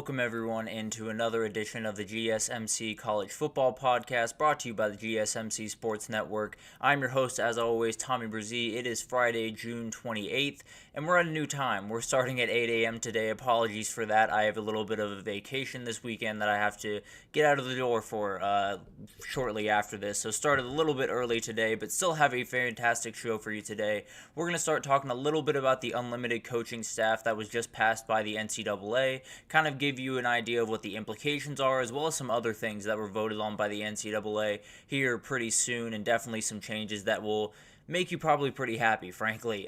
welcome everyone into another edition of the GSMC College Football Podcast, brought to you by the GSMC Sports Network. I'm your host, as always, Tommy Brzee. It is Friday, June 28th, and we're at a new time. We're starting at 8 a.m. today. Apologies for that. I have a little bit of a vacation this weekend that I have to get out of the door for shortly after this. So started a little bit early today, but still have a fantastic show for you today. We're going to start talking a little bit about the unlimited coaching staff that was just passed by the NCAA, kind of give you an idea of what the implications are, as well as some other things that were voted on by the NCAA here pretty soon, and definitely some changes that will make you probably pretty happy, frankly.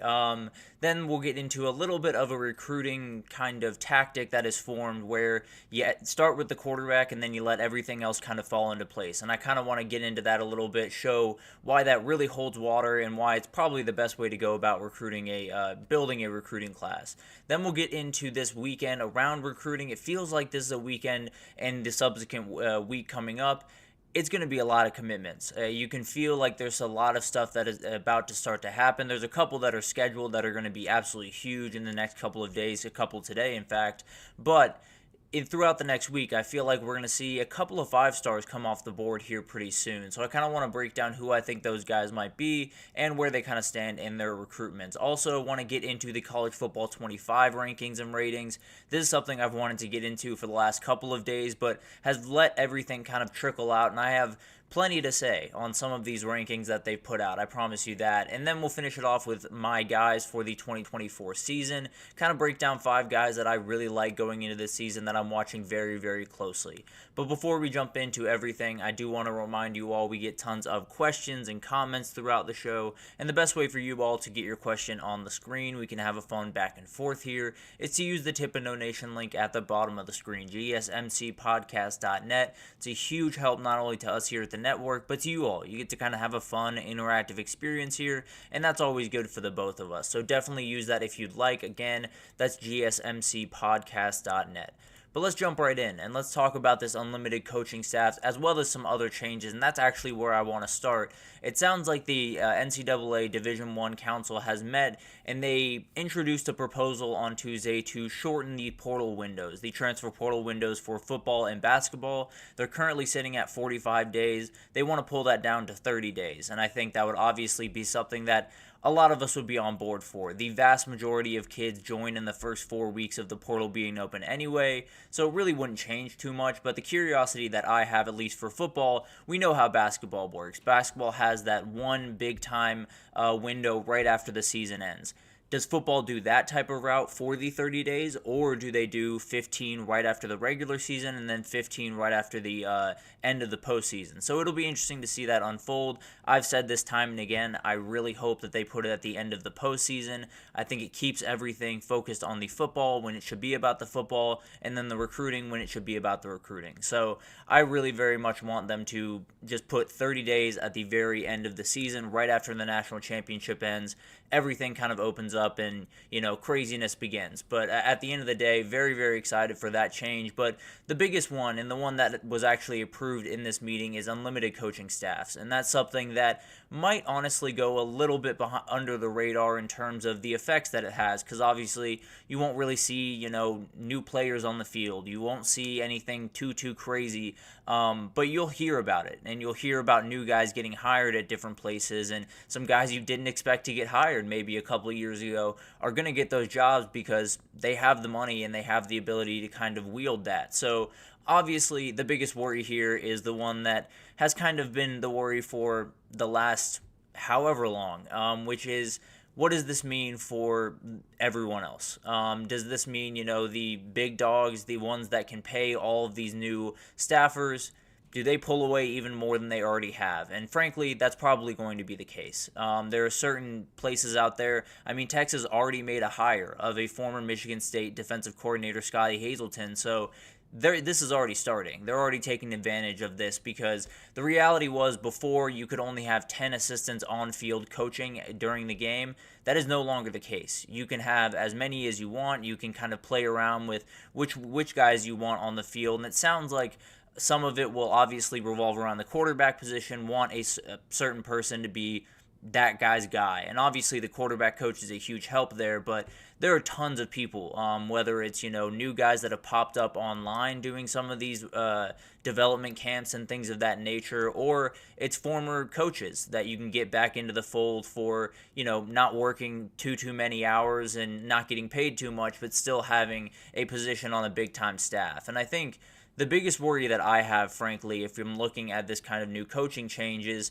Then we'll get into a little bit of a recruiting kind of tactic that is formed where you start with the quarterback and then you let everything else kind of fall into place. And I kind of want to get into that a little bit, show why that really holds water and why it's probably the best way to go about recruiting building a recruiting class. Then we'll get into this weekend around recruiting. It feels like this is a weekend and the subsequent week coming up. It's going to be a lot of commitments. You can feel like there's a lot of stuff that is about to start to happen. There's a couple that are scheduled that are going to be absolutely huge in the next couple of days, a couple today, in fact. But throughout the next week, I feel like we're going to see a couple of 5-stars come off the board here pretty soon. So I kind of want to break down who I think those guys might be and where they kind of stand in their recruitments. Also, want to get into the College Football 25 rankings and ratings. This is something I've wanted to get into for the last couple of days, but has let everything kind of trickle out, and I have plenty to say on some of these rankings that they've put out, I promise you that. And then we'll finish it off with my guys for the 2024 season, kind of break down 5 guys that I really like going into this season that I'm watching very, very closely. But before we jump into everything, I do want to remind you all we get tons of questions and comments throughout the show, and the best way for you all to get your question on the screen, we can have a fun back and forth here, is to use the tip and donation link at the bottom of the screen, gsmcpodcast.net. It's a huge help not only to us here at the network, but to you all. You get to kind of have a fun, interactive experience here, and that's always good for the both of us. So definitely use that if you'd like. Again, that's gsmcpodcast.net. But let's jump right in, and let's talk about this unlimited coaching staff, as well as some other changes, and that's actually where I want to start. It sounds like the NCAA Division I Council has met, and they introduced a proposal on Tuesday to shorten the portal windows, the transfer portal windows for football and basketball. They're currently sitting at 45 days. They want to pull that down to 30 days, and I think that would obviously be something that a lot of us would be on board for. The vast majority of kids join in the first 4 weeks of the portal being open anyway, so it really wouldn't change too much. But the curiosity that I have, at least for football, we know how basketball works. Basketball has that one big time window right after the season ends. Does football do that type of route for the 30 days, or do they do 15 right after the regular season and then 15 right after the end of the postseason? So it'll be interesting to see that unfold. I've said this time and again, I really hope that they put it at the end of the postseason. I think it keeps everything focused on the football when it should be about the football, and then the recruiting when it should be about the recruiting. So I really very much want them to just put 30 days at the very end of the season, right after the national championship ends. Everything kind of opens up and, craziness begins. But at the end of the day, very, very excited for that change. But the biggest one, and the one that was actually approved in this meeting, is unlimited coaching staffs. And that's something that might honestly go a little bit under the radar in terms of the effects that it has, because obviously you won't really see, new players on the field. You won't see anything too crazy, but you'll hear about it, and you'll hear about new guys getting hired at different places, and some guys you didn't expect to get hired maybe a couple of years ago are going to get those jobs because they have the money and they have the ability to kind of wield that. So obviously the biggest worry here is the one that has kind of been the worry for the last however long, which is, what does this mean for everyone else? Does this mean, the big dogs, the ones that can pay all of these new staffers, do they pull away even more than they already have? And frankly, that's probably going to be the case. There are certain places out there. I mean, Texas already made a hire of a former Michigan State defensive coordinator, Scotty Hazelton. So this is already starting. They're already taking advantage of this, because the reality was before you could only have 10 assistants on field coaching during the game. That is no longer the case. You can have as many as you want. You can kind of play around with which guys you want on the field. And it sounds like some of it will obviously revolve around the quarterback position, want a certain person to be that guy's guy. And obviously the quarterback coach is a huge help there, but there are tons of people, whether it's, new guys that have popped up online doing some of these development camps and things of that nature, or it's former coaches that you can get back into the fold for, not working too many hours and not getting paid too much, but still having a position on a big time staff. And I think the biggest worry that I have, frankly, if I'm looking at this kind of new coaching change is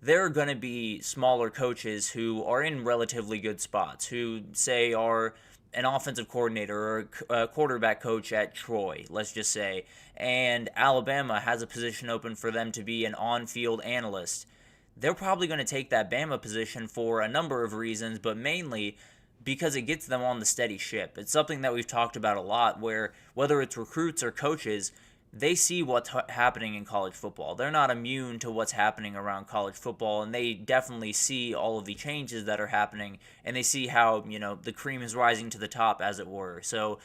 there are going to be smaller coaches who are in relatively good spots, who say are an offensive coordinator or a quarterback coach at Troy, let's just say, and Alabama has a position open for them to be an on-field analyst. They're probably going to take that Bama position for a number of reasons, but mainly because it gets them on the steady ship. It's something that we've talked about a lot, where whether it's recruits or coaches, they see what's happening in college football. They're not immune to what's happening around college football, and they definitely see all of the changes that are happening, and they see how, the cream is rising to the top, as it were. So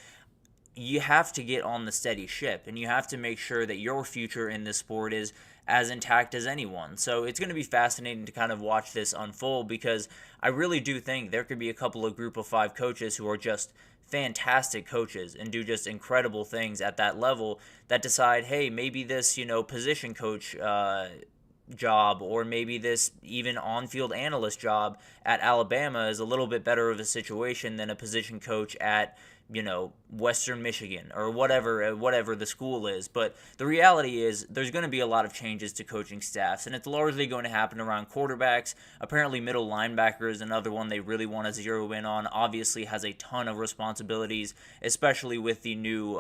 you have to get on the steady ship, and you have to make sure that your future in this sport is as intact as anyone. So it's going to be fascinating to kind of watch this unfold, because I really do think there could be a couple of group of 5 coaches who are just fantastic coaches and do just incredible things at that level that decide, hey, maybe this, position coach job, or maybe this even on-field analyst job at Alabama is a little bit better of a situation than a position coach at Western Michigan or whatever the school is. But the reality is there's going to be a lot of changes to coaching staffs, and it's largely going to happen around quarterbacks. Apparently middle linebacker is another one they really want to zero in on. Obviously has a ton of responsibilities, especially with the new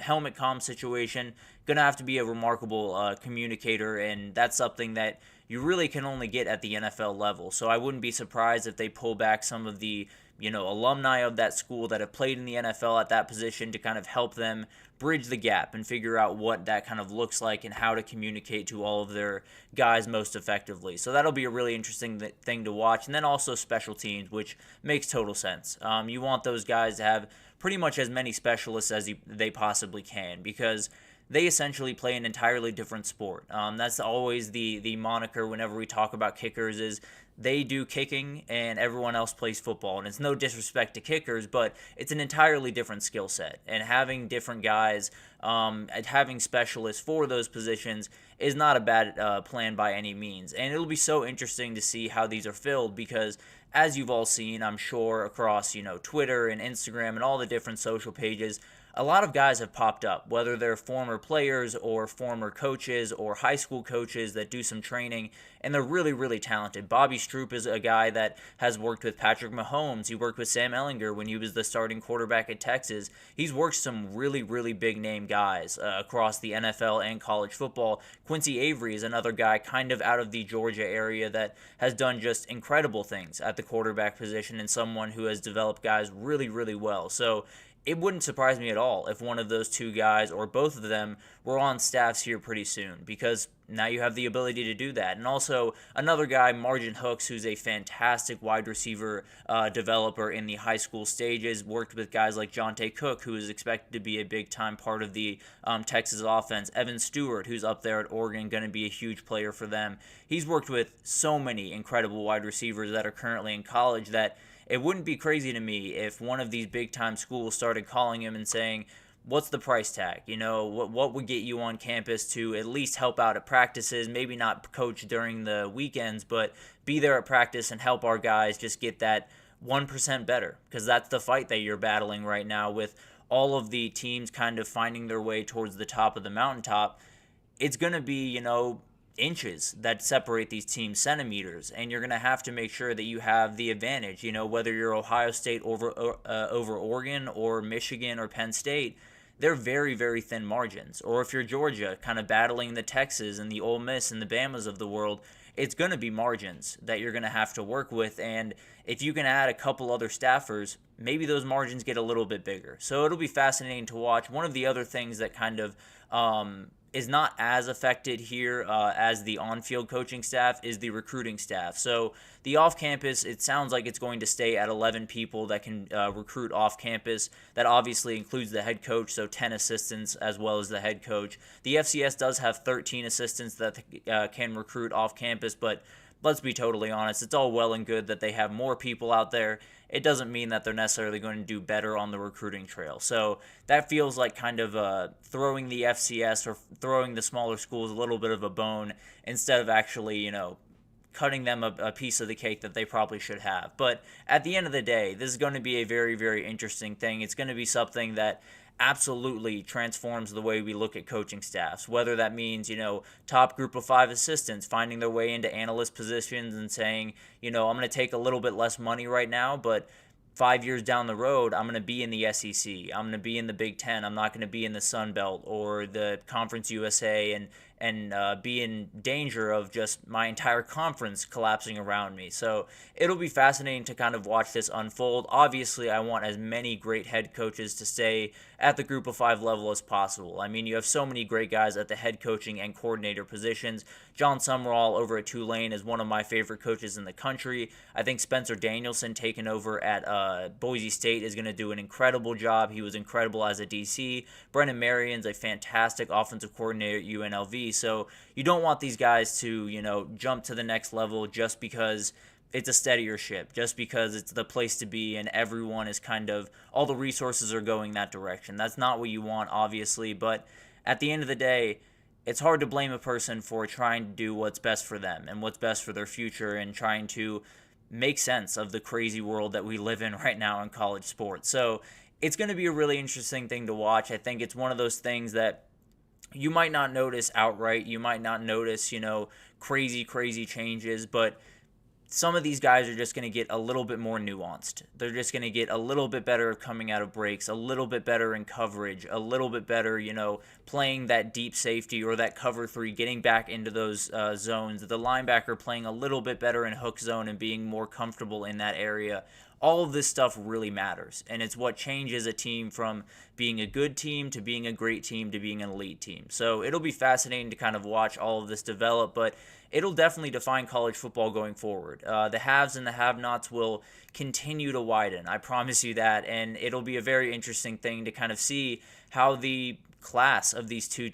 helmet comm situation. Going to have to be a remarkable communicator, and that's something that you really can only get at the NFL level. So I wouldn't be surprised if they pull back some of the alumni of that school that have played in the NFL at that position to kind of help them bridge the gap and figure out what that kind of looks like and how to communicate to all of their guys most effectively. So that'll be a really interesting thing to watch. And then also special teams, which makes total sense. You want those guys to have pretty much as many specialists as they possibly can, because they essentially play an entirely different sport. That's always the moniker whenever we talk about kickers, is they do kicking and everyone else plays football. And it's no disrespect to kickers, but it's an entirely different skill set. And having different guys, and having specialists for those positions is not a bad plan by any means. And it'll be so interesting to see how these are filled, because as you've all seen, I'm sure, across Twitter and Instagram and all the different social pages, a lot of guys have popped up, whether they're former players or former coaches or high school coaches that do some training, and they're really, really talented. Bobby Stroop is a guy that has worked with Patrick Mahomes. He worked with Sam Ehlinger when he was the starting quarterback at Texas. He's worked some really, really big-name guys across the NFL and college football. Quincy Avery is another guy kind of out of the Georgia area that has done just incredible things at the quarterback position, and someone who has developed guys really, really well. So it wouldn't surprise me at all if one of those two guys or both of them were on staffs here pretty soon, because now you have the ability to do that. And also another guy, Margin Hooks, who's a fantastic wide receiver developer in the high school stages, worked with guys like Jonte Cook, who is expected to be a big-time part of the Texas offense. Evan Stewart, who's up there at Oregon, going to be a huge player for them. He's worked with so many incredible wide receivers that are currently in college that it wouldn't be crazy to me if one of these big-time schools started calling him and saying, what's the price tag? What would get you on campus to at least help out at practices, maybe not coach during the weekends, but be there at practice and help our guys just get that 1% better, because that's the fight that you're battling right now with all of the teams kind of finding their way towards the top of the mountaintop. It's going to be, inches that separate these teams, centimeters, and you're going to have to make sure that you have the advantage, whether you're Ohio State over Oregon or Michigan or Penn State. They're very, very thin margins. Or if you're Georgia, kind of battling the Texas and the Ole Miss and the Bamas of the world, it's going to be margins that you're going to have to work with. And if you can add a couple other staffers, maybe those margins get a little bit bigger. So it'll be fascinating to watch. One of the other things that kind of is not as affected here as the on-field coaching staff is the recruiting staff. So the off-campus, it sounds like it's going to stay at 11 people that can recruit off-campus. That obviously includes the head coach, so 10 assistants as well as the head coach. The FCS does have 13 assistants that can recruit off-campus, but let's be totally honest, it's all well and good that they have more people out there. It doesn't mean that they're necessarily going to do better on the recruiting trail. So that feels like kind of throwing the FCS or throwing the smaller schools a little bit of a bone instead of actually, cutting them a piece of the cake that they probably should have. But at the end of the day, this is going to be a very, very interesting thing. It's going to be something that absolutely transforms the way we look at coaching staffs, whether that means, top group of 5 assistants finding their way into analyst positions and saying, I'm going to take a little bit less money right now, but 5 years down the road, I'm going to be in the SEC. I'm going to be in the Big Ten. I'm not going to be in the Sun Belt or the Conference USA and be in danger of just my entire conference collapsing around me. So it'll be fascinating to kind of watch this unfold. Obviously, I want as many great head coaches to stay at the group of 5 level as possible. I mean, you have so many great guys at the head coaching and coordinator positions. John Summerall over at Tulane is one of my favorite coaches in the country. I think Spencer Danielson taking over at Boise State is going to do an incredible job. He was incredible as a DC. Brennan Marion's a fantastic offensive coordinator at UNLV. So you don't want these guys to, jump to the next level just because it's a steadier ship, just because it's the place to be and everyone is all the resources are going that direction. That's not what you want, obviously, but at the end of the day, it's hard to blame a person for trying to do what's best for them and what's best for their future and trying to make sense of the crazy world that we live in right now in college sports. So it's going to be a really interesting thing to watch. I think it's one of those things that you might not notice outright. You might not notice, crazy changes, but some of these guys are just going to get a little bit more nuanced. They're just going to get a little bit better at coming out of breaks, a little bit better in coverage, a little bit better, playing that deep safety or that cover 3, getting back into those zones. The linebacker playing a little bit better in hook zone and being more comfortable in that area. All of this stuff really matters, and it's what changes a team from being a good team to being a great team to being an elite team. So it'll be fascinating to kind of watch all of this develop, but it'll definitely define college football going forward. The haves and the have-nots will continue to widen, I promise you that, and it'll be a very interesting thing to kind of see how the class of these two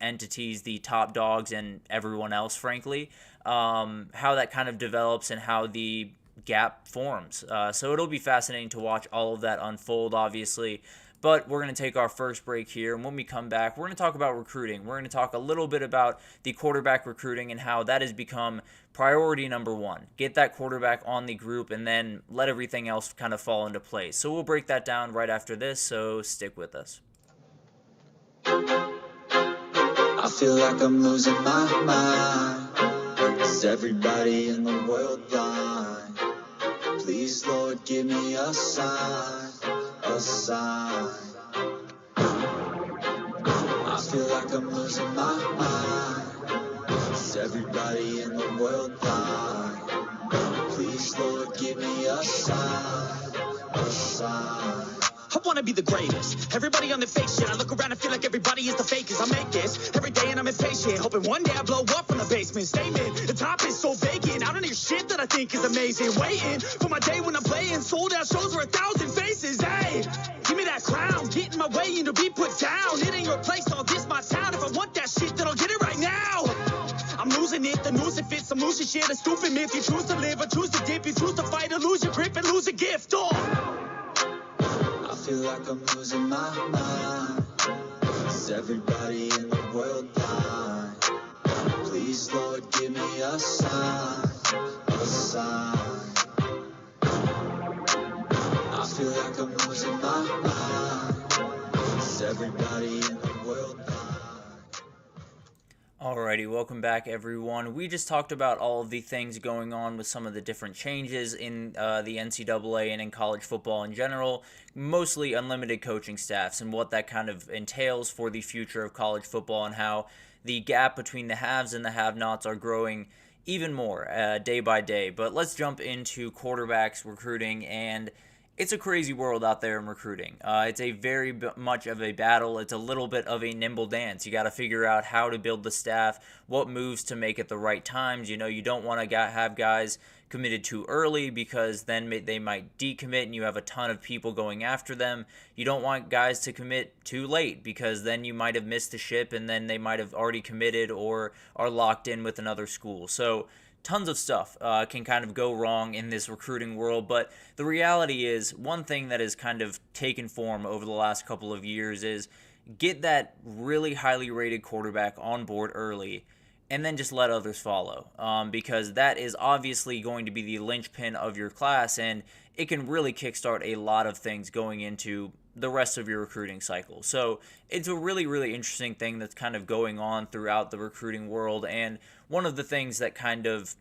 entities, the top dogs and everyone else, frankly, how that kind of develops and how the gap forms. So it'll be fascinating to watch all of that unfold, obviously. But we're going to take our first break here, and when we come back, we're going to talk about recruiting. We're going to talk a little bit about the quarterback recruiting and how that has become priority number 1. Get that quarterback on the group, and then let everything else kind of fall into place. So we'll break that down right after this, so stick with us. I feel like I'm losing my mind. Is everybody in the world blind? Please, Lord, give me a sign, a sign. I feel like I'm losing my mind. Is everybody in the world blind? Please, Lord, give me a sign, a sign. I wanna be the greatest. Everybody on the fake shit. I look around and feel like everybody is the fakest. I make this every day and I'm impatient, hoping one day I blow up from the basement. Statement, the top is so vacant. I don't hear shit that I think is amazing. Waiting for my day when I'm playing sold out shows for 1,000 faces. Hey, give me that crown. Get in my way and to be put down. It ain't your place, all this my town. If I want that shit, then I'll get it right now. I'm losing it, the noose it fits. I'm losing shit, a stupid myth. You choose to live or choose to dip. You choose to fight or lose your grip and lose a gift. I feel like I'm losing my mind. Is everybody in the world blind? Please, Lord, give me a sign, a sign. I feel like I'm losing my mind. Is everybody in the world blind? Alrighty, welcome back everyone. We just talked about all of the things going on with some of the different changes in the NCAA and in college football in general, mostly unlimited coaching staffs and what that kind of entails for the future of college football and how the gap between the haves and the have-nots are growing even more day by day. But let's jump into quarterbacks recruiting, and it's a crazy world out there in recruiting. It's a very much of a battle. It's a little bit of a nimble dance. You got to figure out how to build the staff, what moves to make at the right times. You don't want to have guys committed too early because then they might decommit and you have a ton of people going after them. You don't want guys to commit too late because then you might have missed the ship and then they might have already committed or are locked in with another school. So tons of stuff can kind of go wrong in this recruiting world, but the reality is one thing that has kind of taken form over the last couple of years is get that really highly rated quarterback on board early and then just let others follow, because that is obviously going to be the linchpin of your class, and it can really kickstart a lot of things going into the rest of your recruiting cycle. So it's a really, really interesting thing that's kind of going on throughout the recruiting world. And one of the things that kind of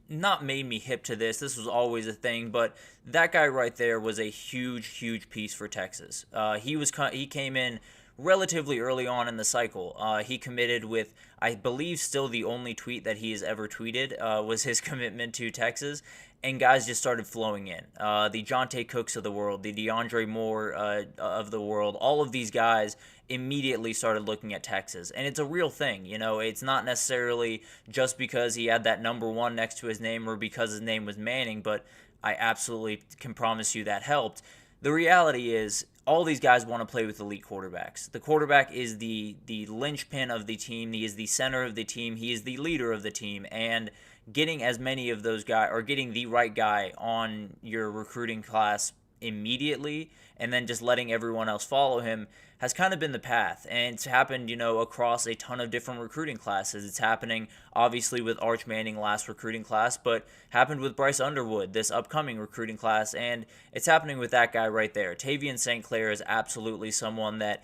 not made me hip to this was always a thing, but that guy right there was a huge piece for Texas. He came in relatively early on in the cycle. He committed with, I believe, still the only tweet that he has ever tweeted was his commitment to Texas, and guys just started flowing in. The Jonte Cooks of the world, the DeAndre Moore of the world, all of these guys immediately started looking at Texas. And it's a real thing. It's not necessarily just because he had that number 1 next to his name or because his name was Manning, but I absolutely can promise you that helped. The reality is all these guys want to play with elite quarterbacks. The quarterback is the linchpin of the team. He is the center of the team. He is the leader of the team. And getting as many of those guys, or getting the right guy on your recruiting class immediately and then just letting everyone else follow him, has kind of been the path. And it's happened, across a ton of different recruiting classes. It's happening, obviously, with Arch Manning last recruiting class, but happened with Bryce Underwood this upcoming recruiting class, and it's happening with that guy right there. Tavian St. Clair is absolutely someone that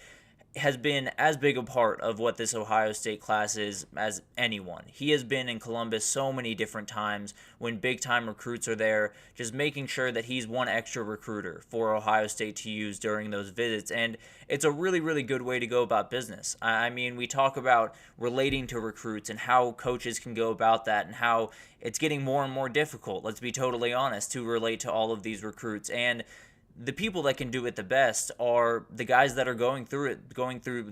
has been as big a part of what this Ohio State class is as anyone. He has been in Columbus so many different times when big-time recruits are there, just making sure that he's one extra recruiter for Ohio State to use during those visits. And it's a really, really good way to go about business. I mean, we talk about relating to recruits and how coaches can go about that and how it's getting more and more difficult, let's be totally honest, to relate to all of these recruits. And the people that can do it the best are the guys that are going through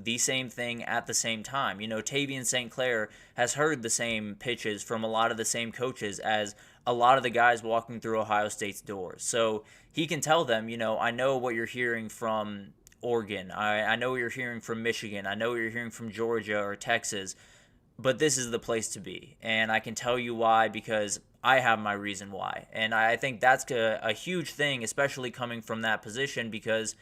the same thing at the same time. Tavian St. Clair has heard the same pitches from a lot of the same coaches as a lot of the guys walking through Ohio State's doors. So he can tell them, I know what you're hearing from Oregon. I know what you're hearing from Michigan. I know what you're hearing from Georgia or Texas. But this is the place to be. And I can tell you why, because I have my reason why. And I think that's a huge thing, especially coming from that position, because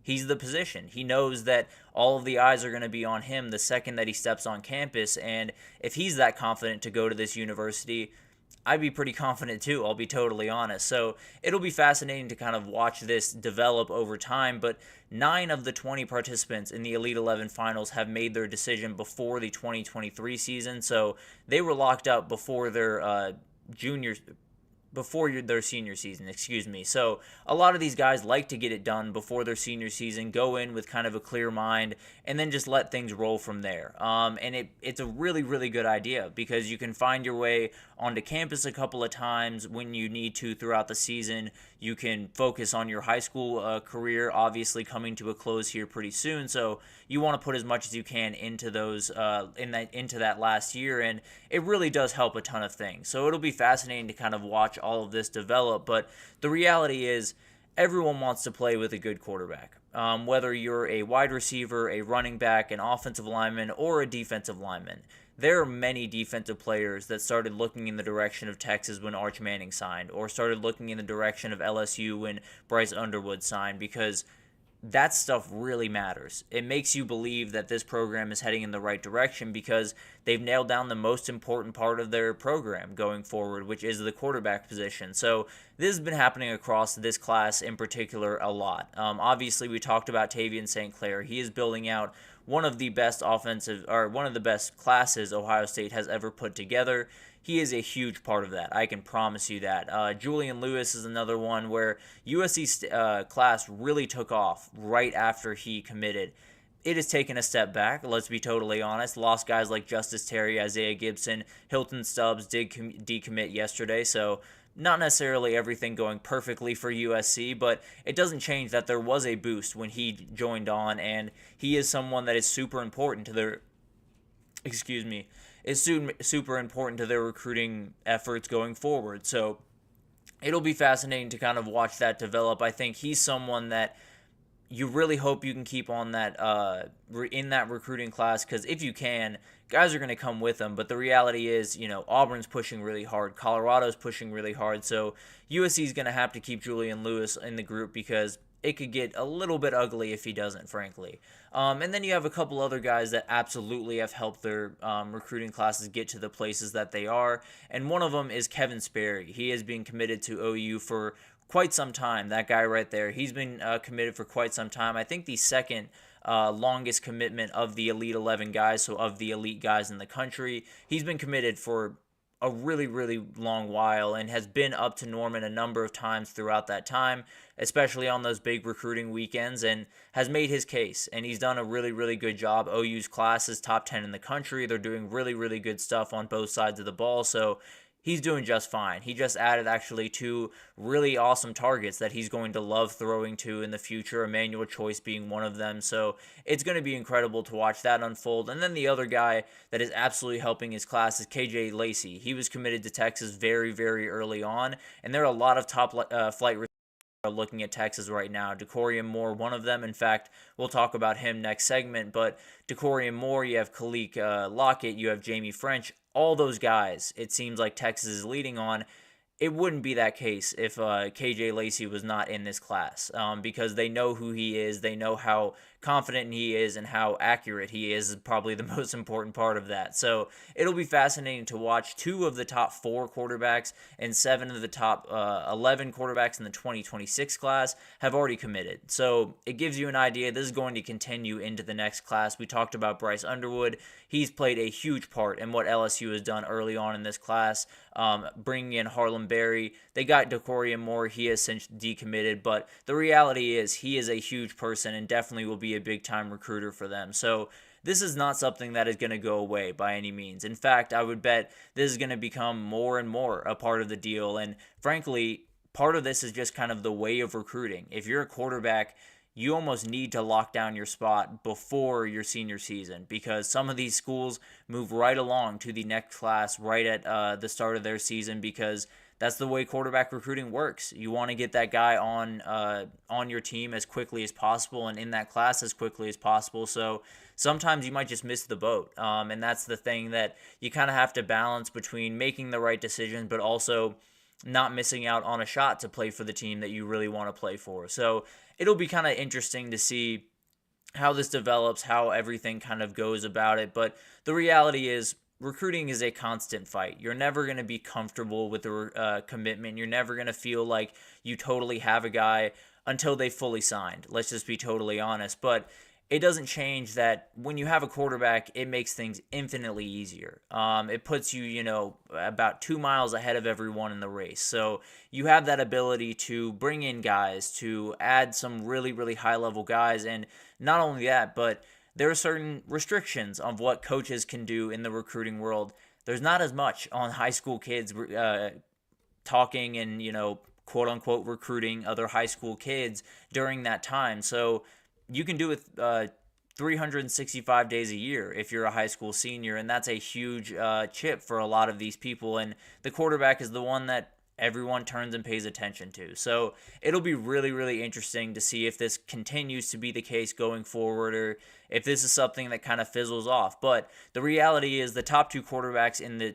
he's the position. He knows that all of the eyes are going to be on him the second that he steps on campus. And if he's that confident to go to this university, I'd be pretty confident too, I'll be totally honest. So it'll be fascinating to kind of watch this develop over time, but 9 of the 20 participants in the Elite 11 finals have made their decision before the 2023 season, so they were locked up before their their senior season, So a lot of these guys like to get it done before their senior season, go in with kind of a clear mind, and then just let things roll from there. And it's a really, really good idea because you can find your way onto campus a couple of times when you need to throughout the season. You can focus on your high school career, obviously coming to a close here pretty soon. So you want to put as much as you can into those into that last year, and it really does help a ton of things. So it'll be fascinating to kind of watch all of this develop. But the reality is, everyone wants to play with a good quarterback. Whether you're a wide receiver, a running back, an offensive lineman, or a defensive lineman. There are many defensive players that started looking in the direction of Texas when Arch Manning signed, or started looking in the direction of LSU when Bryce Underwood signed, because that stuff really matters. It makes you believe that this program is heading in the right direction because they've nailed down the most important part of their program going forward, which is the quarterback position. So this has been happening across this class in particular a lot. Obviously, we talked about Tavian St. Clair. He is building out one of the best classes Ohio State has ever put together. He is a huge part of that. I can promise you that. Julian Lewis is another one where USC's class really took off right after he committed. It has taken a step back, let's be totally honest. Lost guys like Justice Terry, Isaiah Gibson, Hilton Stubbs did decommit yesterday, so not necessarily everything going perfectly for USC, but it doesn't change that there was a boost when he joined on, and he is someone that is super important to their super important to their recruiting efforts going forward. So it'll be fascinating to kind of watch that develop. I think he's someone that you really hope you can keep on that in that recruiting class, because if you can, guys are going to come with them. But the reality is, Auburn's pushing really hard, Colorado's pushing really hard, so USC is going to have to keep Julian Lewis in the group, because it could get a little bit ugly if he doesn't, frankly. And then you have a couple other guys that absolutely have helped their recruiting classes get to the places that they are, and one of them is Kevin Sperry. He has been committed to OU for quite some time. That guy right there, he's been committed for quite some time. I think the second longest commitment of the Elite 11 guys, so of the elite guys in the country. He's been committed for a really, really long while and has been up to Norman a number of times throughout that time, especially on those big recruiting weekends, and has made his case. And he's done a really, really good job. OU's class is top 10 in the country. They're doing really, really good stuff on both sides of the ball, so he's doing just fine. He just added actually 2 really awesome targets that he's going to love throwing to in the future, Emmanuel Choice being one of them. So it's going to be incredible to watch that unfold. And then the other guy that is absolutely helping his class is KJ Lacey. He was committed to Texas very, very early on, and there are a lot of top flight receivers looking at Texas right now. Decorium Moore, one of them. In fact, we'll talk about him next segment. But Decorium Moore, you have Khalik Lockett, you have Jamie French. All those guys, it seems like Texas is leading on. It wouldn't be that case if KJ Lacey was not in this class, because they know who he is. They know how confident he is and how accurate he is probably the most important part of that. So it'll be fascinating to watch. 2 of the top 4 quarterbacks and 7 of the top 11 quarterbacks in the 2026 class have already committed. So it gives you an idea. This is going to continue into the next class. We talked about Bryce Underwood. He's played a huge part in what LSU has done early on in this class, bringing in Harlem Berry. They got Decorium Moore. He has since decommitted, but the reality is he is a huge person and definitely will be a big-time recruiter for them. So this is not something that is going to go away by any means. In fact, I would bet this is going to become more and more a part of the deal, and frankly, part of this is just kind of the way of recruiting. If you're a quarterback, you almost need to lock down your spot before your senior season, because some of these schools move right along to the next class right at the start of their season, because that's the way quarterback recruiting works. You want to get that guy on your team as quickly as possible and in that class as quickly as possible. So sometimes you might just miss the boat, and that's the thing that you kind of have to balance between making the right decision but also not missing out on a shot to play for the team that you really want to play for. So it'll be kind of interesting to see how this develops, how everything kind of goes about it. But the reality is recruiting is a constant fight. You're never going to be comfortable with the commitment. You're never going to feel like you totally have a guy until they fully signed. Let's just be totally honest. But it doesn't change that when you have a quarterback, it makes things infinitely easier. It puts you, about 2 miles ahead of everyone in the race. So you have that ability to bring in guys, to add some really, really high-level guys. And not only that, but there are certain restrictions on what coaches can do in the recruiting world. There's not as much on high school kids talking and, quote-unquote recruiting other high school kids during that time. So you can do it 365 days a year if you're a high school senior, and that's a huge chip for a lot of these people. And the quarterback is the one that everyone turns and pays attention to. So it'll be really, really interesting to see if this continues to be the case going forward, or if this is something that kind of fizzles off. But the reality is the top 2 quarterbacks in the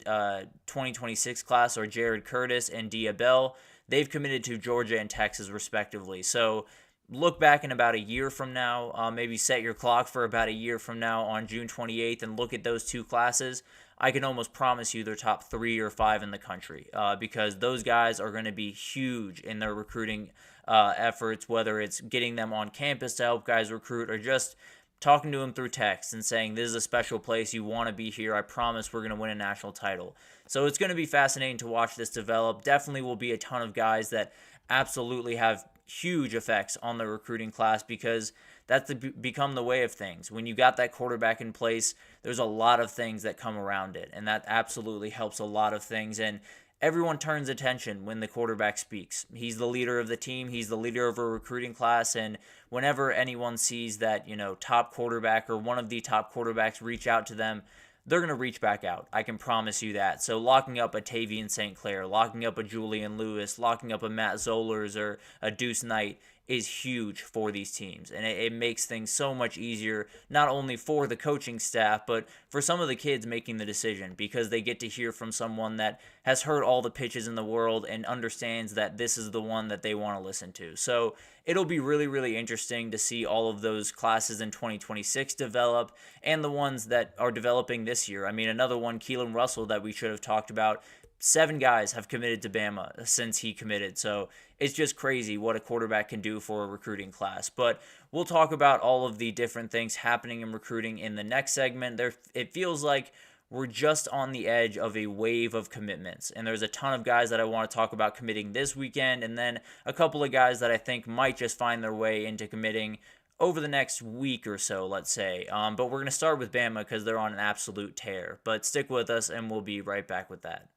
2026 class are Jared Curtis and Dia Bell. They've committed to Georgia and Texas respectively. So look back in about a year from now, maybe set your clock for about a year from now on June 28th and look at those 2 classes. I can almost promise you they're top 3 or 5 in the country, because those guys are going to be huge in their recruiting efforts, whether it's getting them on campus to help guys recruit or just talking to them through text and saying, this is a special place, you want to be here, I promise we're going to win a national title. So it's going to be fascinating to watch this develop. Definitely will be a ton of guys that absolutely have huge effects on the recruiting class, because that's become the way of things. When you got that quarterback in place, there's a lot of things that come around it, and that absolutely helps a lot of things. And everyone turns attention when the quarterback speaks. He's the leader of the team. He's the leader of a recruiting class. And whenever anyone sees that, top quarterback or one of the top quarterbacks reach out to them, they're going to reach back out. I can promise you that. So locking up a Tavian St. Clair, locking up a Julian Lewis, locking up a Matt Zollers or a Deuce Knight, is huge for these teams, and it makes things so much easier, not only for the coaching staff, but for some of the kids making the decision, because they get to hear from someone that has heard all the pitches in the world and understands that this is the one that they want to listen to. So it'll be really, really interesting to see all of those classes in 2026 develop, and the ones that are developing this year. I mean, another one, Keelan Russell, that we should have talked about. 7 guys have committed to Bama since he committed. So it's just crazy what a quarterback can do for a recruiting class. But we'll talk about all of the different things happening in recruiting in the next segment. It feels like we're just on the edge of a wave of commitments. And there's a ton of guys that I want to talk about committing this weekend, and then a couple of guys that I think might just find their way into committing over the next week or so, let's say. But we're going to start with Bama because they're on an absolute tear. But stick with us, and we'll be right back with that.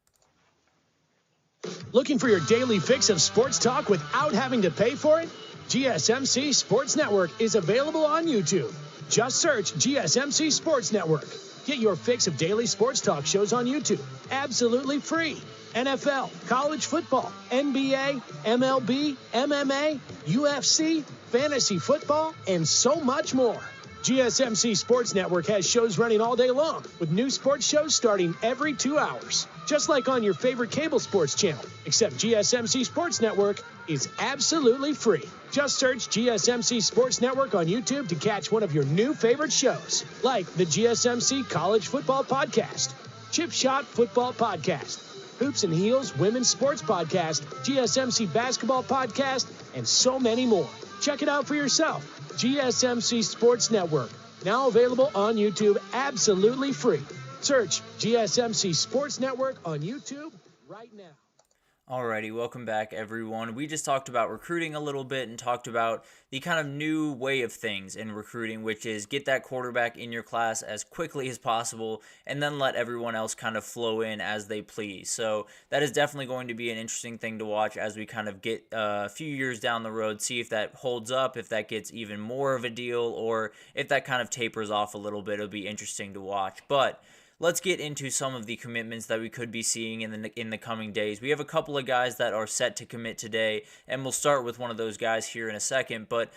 Looking for your daily fix of sports talk without having to pay for it? GSMC Sports Network is available on YouTube. Just search GSMC Sports Network. Get your fix of daily sports talk shows on YouTube, absolutely free. NFL, college football, NBA, MLB, MMA, UFC, fantasy football, and so much more. GSMC Sports Network has shows running all day long, with new sports shows starting every 2 hours. Just like on your favorite cable sports channel, except GSMC Sports Network is absolutely free. Just search GSMC Sports Network on YouTube to catch one of your new favorite shows, like the GSMC College Football Podcast, Chip Shot Football Podcast, Hoops and Heels Women's Sports Podcast, GSMC Basketball Podcast, and so many more. Check it out for yourself. GSMC Sports Network, now available on YouTube absolutely free. Search GSMC Sports Network on YouTube right now. Alrighty, welcome back, everyone. We just talked about recruiting a little bit and talked about the kind of new way of things in recruiting, which is get that quarterback in your class as quickly as possible and then let everyone else kind of flow in as they please. So that is definitely going to be an interesting thing to watch as we kind of get a few years down the road, see if that holds up, if that gets even more of a deal, or if that kind of tapers off a little bit. It'll be interesting to watch. But let's get into some of the commitments that we could be seeing in the coming days. We have a couple of guys that are set to commit today, and we'll start with one of those guys here in a second. But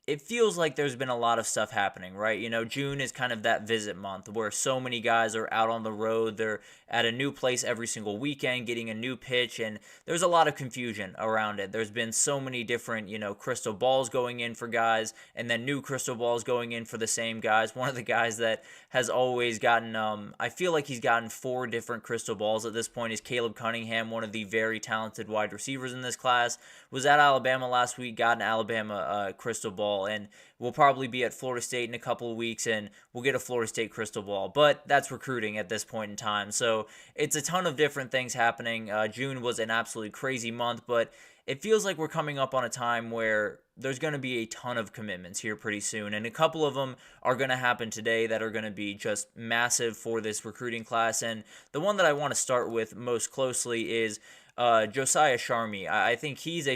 it feels like there's been a lot of stuff happening, right? You know, June is kind of that visit month where so many guys are out on the road. They're at a new place every single weekend, getting a new pitch, and there's a lot of confusion around it. There's been so many different, crystal balls going in for guys, and then new crystal balls going in for the same guys. One of the guys that has always gotten, I feel like he's gotten 4 different crystal balls at this point is Caleb Cunningham, one of the very talented wide receivers in this class. Was at Alabama last week, got an Alabama crystal ball, and we'll probably be at Florida State in a couple of weeks, and we'll get a Florida State crystal ball. But that's recruiting at this point in time. So it's a ton of different things happening. June was an absolutely crazy month, but it feels like we're coming up on a time where there's going to be a ton of commitments here pretty soon, and a couple of them are going to happen today that are going to be just massive for this recruiting class. And the one that I want to start with most closely is Josiah Sharmy. I think he's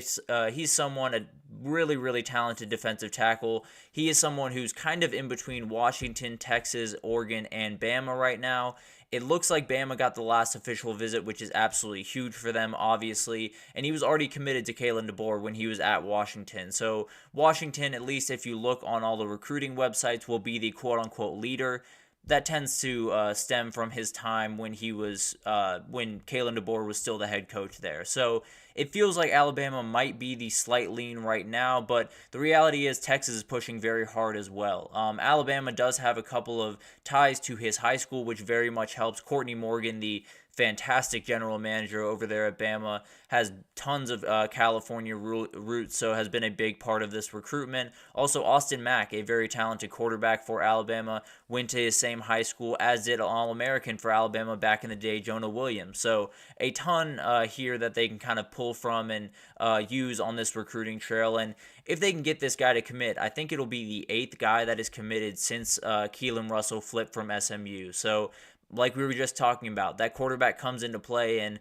someone, a really, really talented defensive tackle. He is someone who's kind of in between Washington, Texas, Oregon, and Bama right now. It looks like Bama got the last official visit, which is absolutely huge for them, obviously. And he was already committed to Kalen DeBoer when he was at Washington. So Washington, at least if you look on all the recruiting websites, will be the quote-unquote leader. That tends to stem from his time when he was when Kalen DeBoer was still the head coach there. So it feels like Alabama might be the slight lean right now, but the reality is Texas is pushing very hard as well. Alabama does have a couple of ties to his high school, which very much helps. Courtney Morgan, the fantastic general manager over there at Bama, has tons of California roots, so has been a big part of this recruitment. Also, Austin Mack, a very talented quarterback for Alabama, went to his same high school, as did All-American for Alabama back in the day, Jonah Williams. So a ton here that they can kind of pull from and use on this recruiting trail. And if they can get this guy to commit, I think it'll be the 8th guy that is committed since Keelan Russell flipped from SMU. So like we were just talking about, that quarterback comes into play and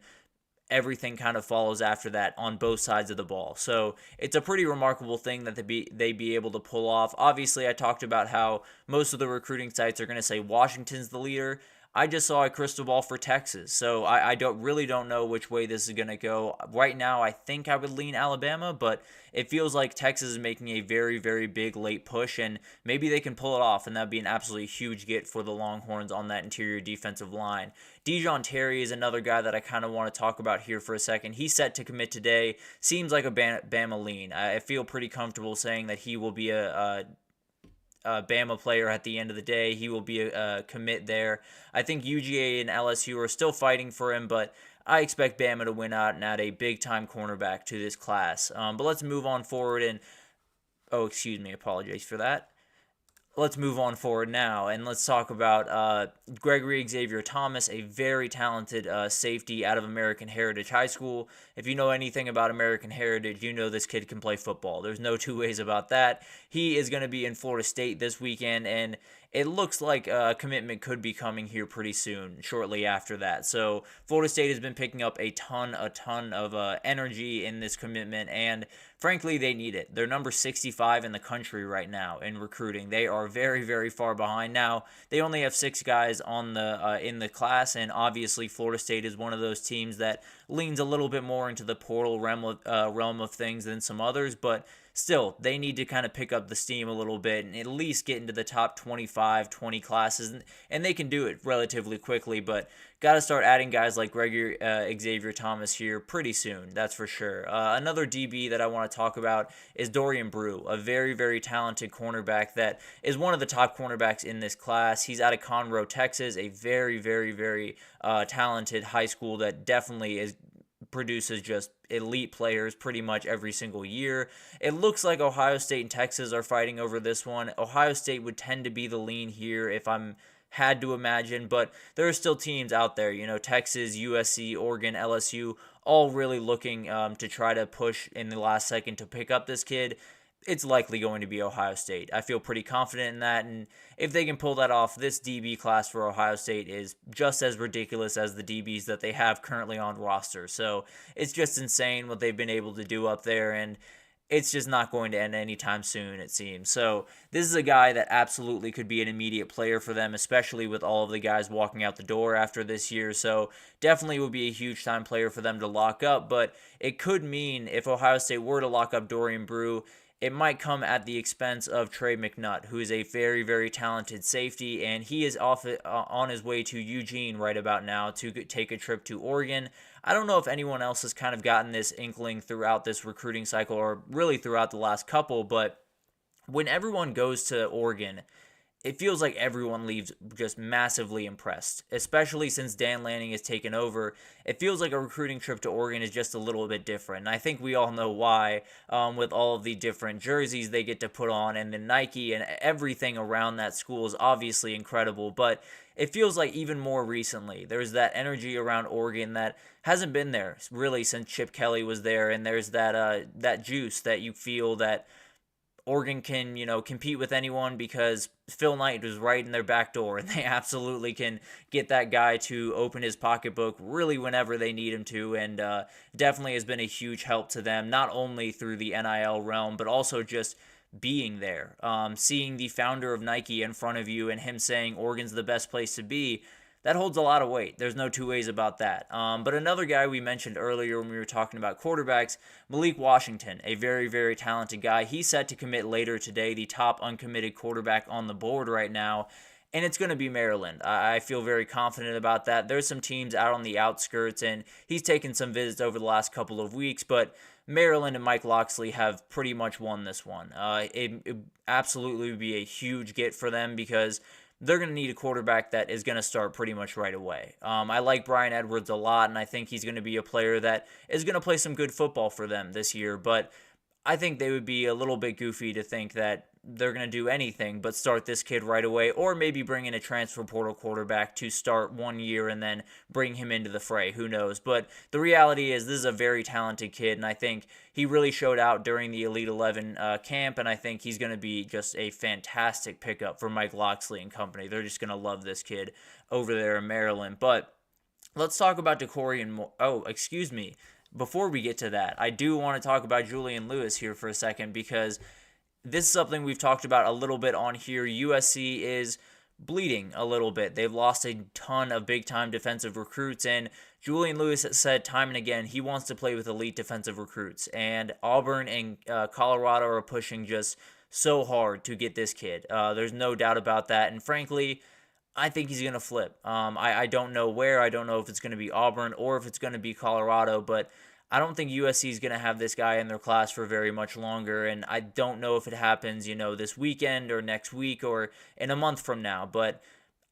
everything kind of follows after that on both sides of the ball. So it's a pretty remarkable thing that they be able to pull off. Obviously, I talked about how most of the recruiting sites are going to say Washington's the leader. I just saw a crystal ball for Texas, so I don't know which way this is going to go. Right now, I think I would lean Alabama, but it feels like Texas is making a very, very big late push, and maybe they can pull it off, and that'd be an absolutely huge get for the Longhorns on that interior defensive line. Dijon Terry is another guy that I kind of want to talk about here for a second. He's set to commit today. Seems like a Bama lean. I feel pretty comfortable saying that he will be a Bama player at the end of the day. He will be a commit there. I think UGA and LSU are still fighting for him, but I expect Bama to win out and add a big-time cornerback to this class. But let's move on forward and... Oh, excuse me. Apologies for that. Let's move on forward now, and let's talk about Gregory Xavier Thomas, a very talented safety out of American Heritage High School. If you know anything about American Heritage, you know this kid can play football. There's no two ways about that. He is going to be in Florida State this weekend, and it looks like a commitment could be coming here pretty soon, shortly after that. So Florida State has been picking up a ton of energy in this commitment, and frankly, they need it. They're number 65 in the country right now in recruiting. They are very, very far behind. Now, they only have 6 guys on the in the class, and obviously Florida State is one of those teams that leans a little bit more into the portal realm of things than some others, but still, they need to kind of pick up the steam a little bit and at least get into the top 25, 20 classes, and they can do it relatively quickly, but got to start adding guys like Gregory Xavier Thomas here pretty soon, that's for sure. Another DB that I want to talk about is Dorian Brew, a very, very talented cornerback that is one of the top cornerbacks in this class. He's out of Conroe, Texas, a very, very, very talented high school that definitely produces just elite players pretty much every single year. It looks like Ohio State and Texas are fighting over this one. Ohio State would tend to be the lean here if I'm had to imagine, but there are still teams out there, Texas, USC, Oregon, LSU, all really looking to try to push in the last second to pick up this kid. It's likely going to be Ohio State. I feel pretty confident in that, and if they can pull that off, this DB class for Ohio State is just as ridiculous as the DBs that they have currently on roster. So it's just insane what they've been able to do up there, and it's just not going to end anytime soon, it seems. So this is a guy that absolutely could be an immediate player for them, especially with all of the guys walking out the door after this year. So definitely would be a huge time player for them to lock up, but it could mean if Ohio State were to lock up Dorian Brew, it might come at the expense of Trey McNutt, who is a very, very talented safety, and he is on his way to Eugene right about now to take a trip to Oregon. I don't know if anyone else has kind of gotten this inkling throughout this recruiting cycle or really throughout the last couple, but when everyone goes to Oregon, it feels like everyone leaves just massively impressed, especially since Dan Lanning has taken over. It feels like a recruiting trip to Oregon is just a little bit different. And I think we all know why, with all of the different jerseys they get to put on and the Nike and everything around that school is obviously incredible. But it feels like even more recently, there's that energy around Oregon that hasn't been there really since Chip Kelly was there. And there's that juice that you feel that Oregon can, compete with anyone because Phil Knight was right in their back door, and they absolutely can get that guy to open his pocketbook really whenever they need him to, and definitely has been a huge help to them, not only through the NIL realm, but also just being there. Seeing the founder of Nike in front of you and him saying Oregon's the best place to be, that holds a lot of weight. There's no two ways about that. But another guy we mentioned earlier when we were talking about quarterbacks, Malik Washington, a very, very talented guy. He's set to commit later today, the top uncommitted quarterback on the board right now, and it's going to be Maryland. I feel very confident about that. There's some teams out on the outskirts, and he's taken some visits over the last couple of weeks, but Maryland and Mike Locksley have pretty much won this one. It absolutely would be a huge get for them because they're going to need a quarterback that is going to start pretty much right away. I like Brian Edwards a lot, and I think he's going to be a player that is going to play some good football for them this year, but I think they would be a little bit goofy to think that they're going to do anything but start this kid right away, or maybe bring in a transfer portal quarterback to start 1 year and then bring him into the fray. Who knows? But the reality is this is a very talented kid, and I think he really showed out during the Elite 11 camp, and I think he's going to be just a fantastic pickup for Mike Locksley and company. They're just going to love this kid over there in Maryland. But let's talk about DeCorey and before we get to that, I do want to talk about Julian Lewis here for a second because this is something we've talked about a little bit on here. USC is bleeding a little bit. They've lost a ton of big-time defensive recruits, and Julian Lewis has said time and again he wants to play with elite defensive recruits, and Auburn and Colorado are pushing just so hard to get this kid. There's no doubt about that, and frankly, I think he's going to flip. I don't know where. I don't know if it's going to be Auburn or if it's going to be Colorado, but I don't think USC is going to have this guy in their class for very much longer, and I don't know if it happens, this weekend or next week or in a month from now, but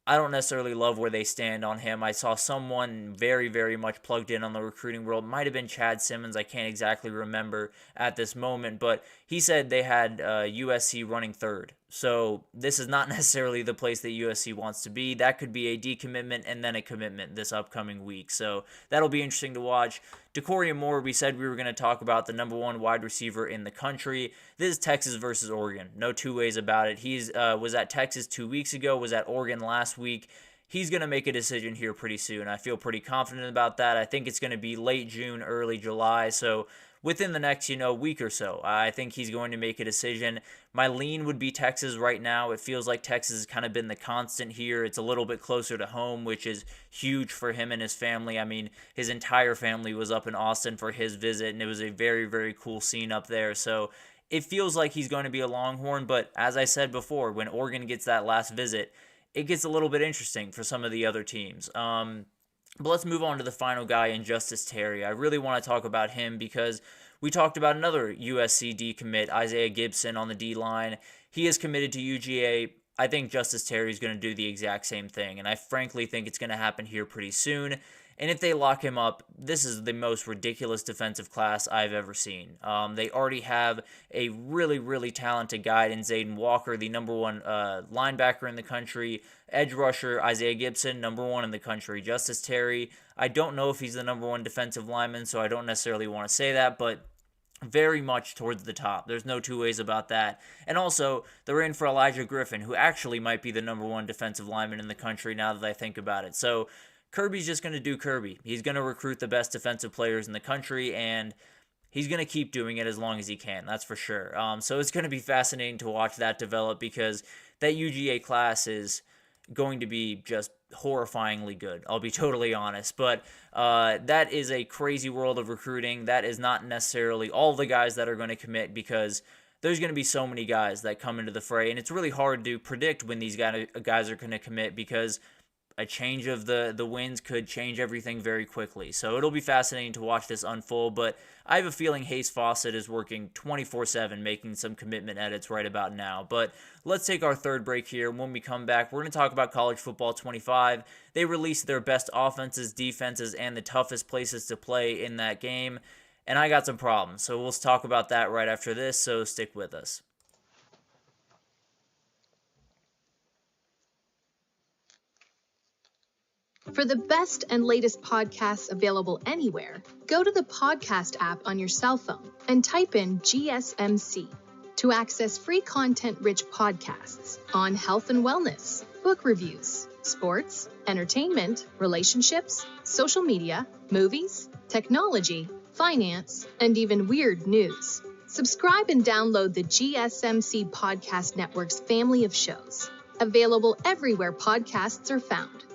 I don't necessarily love where they stand on him. I saw someone very, very much plugged in on the recruiting world. Might have been Chad Simmons. I can't exactly remember at this moment, but he said they had USC running third. So this is not necessarily the place that USC wants to be. That could be a decommitment and then a commitment this upcoming week. So that'll be interesting to watch. DeCorian Moore, we said we were going to talk about the number one wide receiver in the country. This is Texas versus Oregon. No two ways about it. He's was at Texas 2 weeks ago, was at Oregon last week. He's going to make a decision here pretty soon. I feel pretty confident about that. I think it's going to be late June, early July. So within the next, week or so, I think he's going to make a decision. My lean would be Texas right now. It feels like Texas has kind of been the constant here. It's a little bit closer to home, which is huge for him and his family. I mean, his entire family was up in Austin for his visit, and it was a very, very cool scene up there. So it feels like he's going to be a Longhorn, but as I said before, when Oregon gets that last visit, it gets a little bit interesting for some of the other teams. But let's move on to the final guy, Injustice Terry. I really want to talk about him because we talked about another USC decommit, Isaiah Gibson, on the D-line. He is committed to UGA. I think Justice Terry is going to do the exact same thing, and I frankly think it's going to happen here pretty soon. And if they lock him up, this is the most ridiculous defensive class I've ever seen. They already have a really, really talented guy in Zayden Walker, the number one linebacker in the country. Edge rusher, Isaiah Gibson, number one in the country. Justice Terry, I don't know if he's the number one defensive lineman, so I don't necessarily want to say that, but very much towards the top. There's no two ways about that. And also, they're in for Elijah Griffin, who actually might be the number one defensive lineman in the country now that I think about it. So Kirby's just going to do Kirby. He's going to recruit the best defensive players in the country, and he's going to keep doing it as long as he can, that's for sure. So it's going to be fascinating to watch that develop because that UGA class is going to be just horrifyingly good. I'll be totally honest. But that is a crazy world of recruiting. That is not necessarily all the guys that are going to commit because there's going to be so many guys that come into the fray, and it's really hard to predict when these guys are going to commit because a change of the winds could change everything very quickly. So it'll be fascinating to watch this unfold, but I have a feeling Hayes Fawcett is working 24/7 making some commitment edits right about now. But let's take our third break here. When we come back, we're going to talk about College Football 25. They released their best offenses, defenses, and the toughest places to play in that game, and I got some problems. So we'll talk about that right after this, so stick with us. For the best and latest podcasts available anywhere, go to the podcast app on your cell phone and type in GSMC to access free content-rich podcasts on health and wellness, book reviews, sports, entertainment, relationships, social media, movies, technology, finance, and even weird news. Subscribe and download the GSMC Podcast Network's family of shows, available everywhere podcasts are found.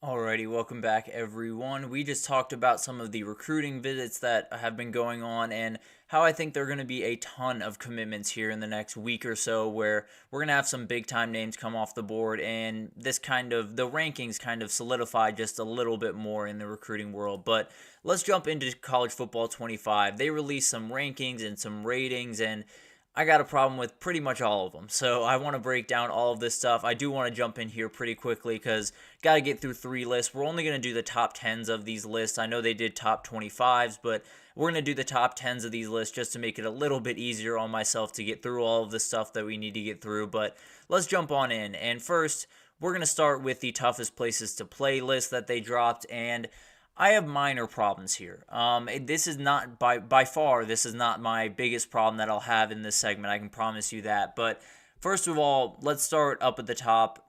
Alrighty, welcome back everyone. We just talked about some of the recruiting visits that have been going on and how I think there are going to be a ton of commitments here in the next week or so where we're going to have some big time names come off the board and the rankings kind of solidify just a little bit more in the recruiting world. But let's jump into College Football 25. They released some rankings and some ratings, and I got a problem with pretty much all of them. So I want to break down all of this stuff. I do want to jump in here pretty quickly because got to get through 3 lists. We're only going to do the top 10s of these lists. I know they did top 25s, but we're going to do the top 10s of these lists just to make it a little bit easier on myself to get through all of the stuff that we need to get through. But let's jump on in. And first, we're going to start with the toughest places to play list that they dropped, and I have minor problems here. This is not, by far, this is not my biggest problem that I'll have in this segment. I can promise you that. But first of all, let's start up at the top.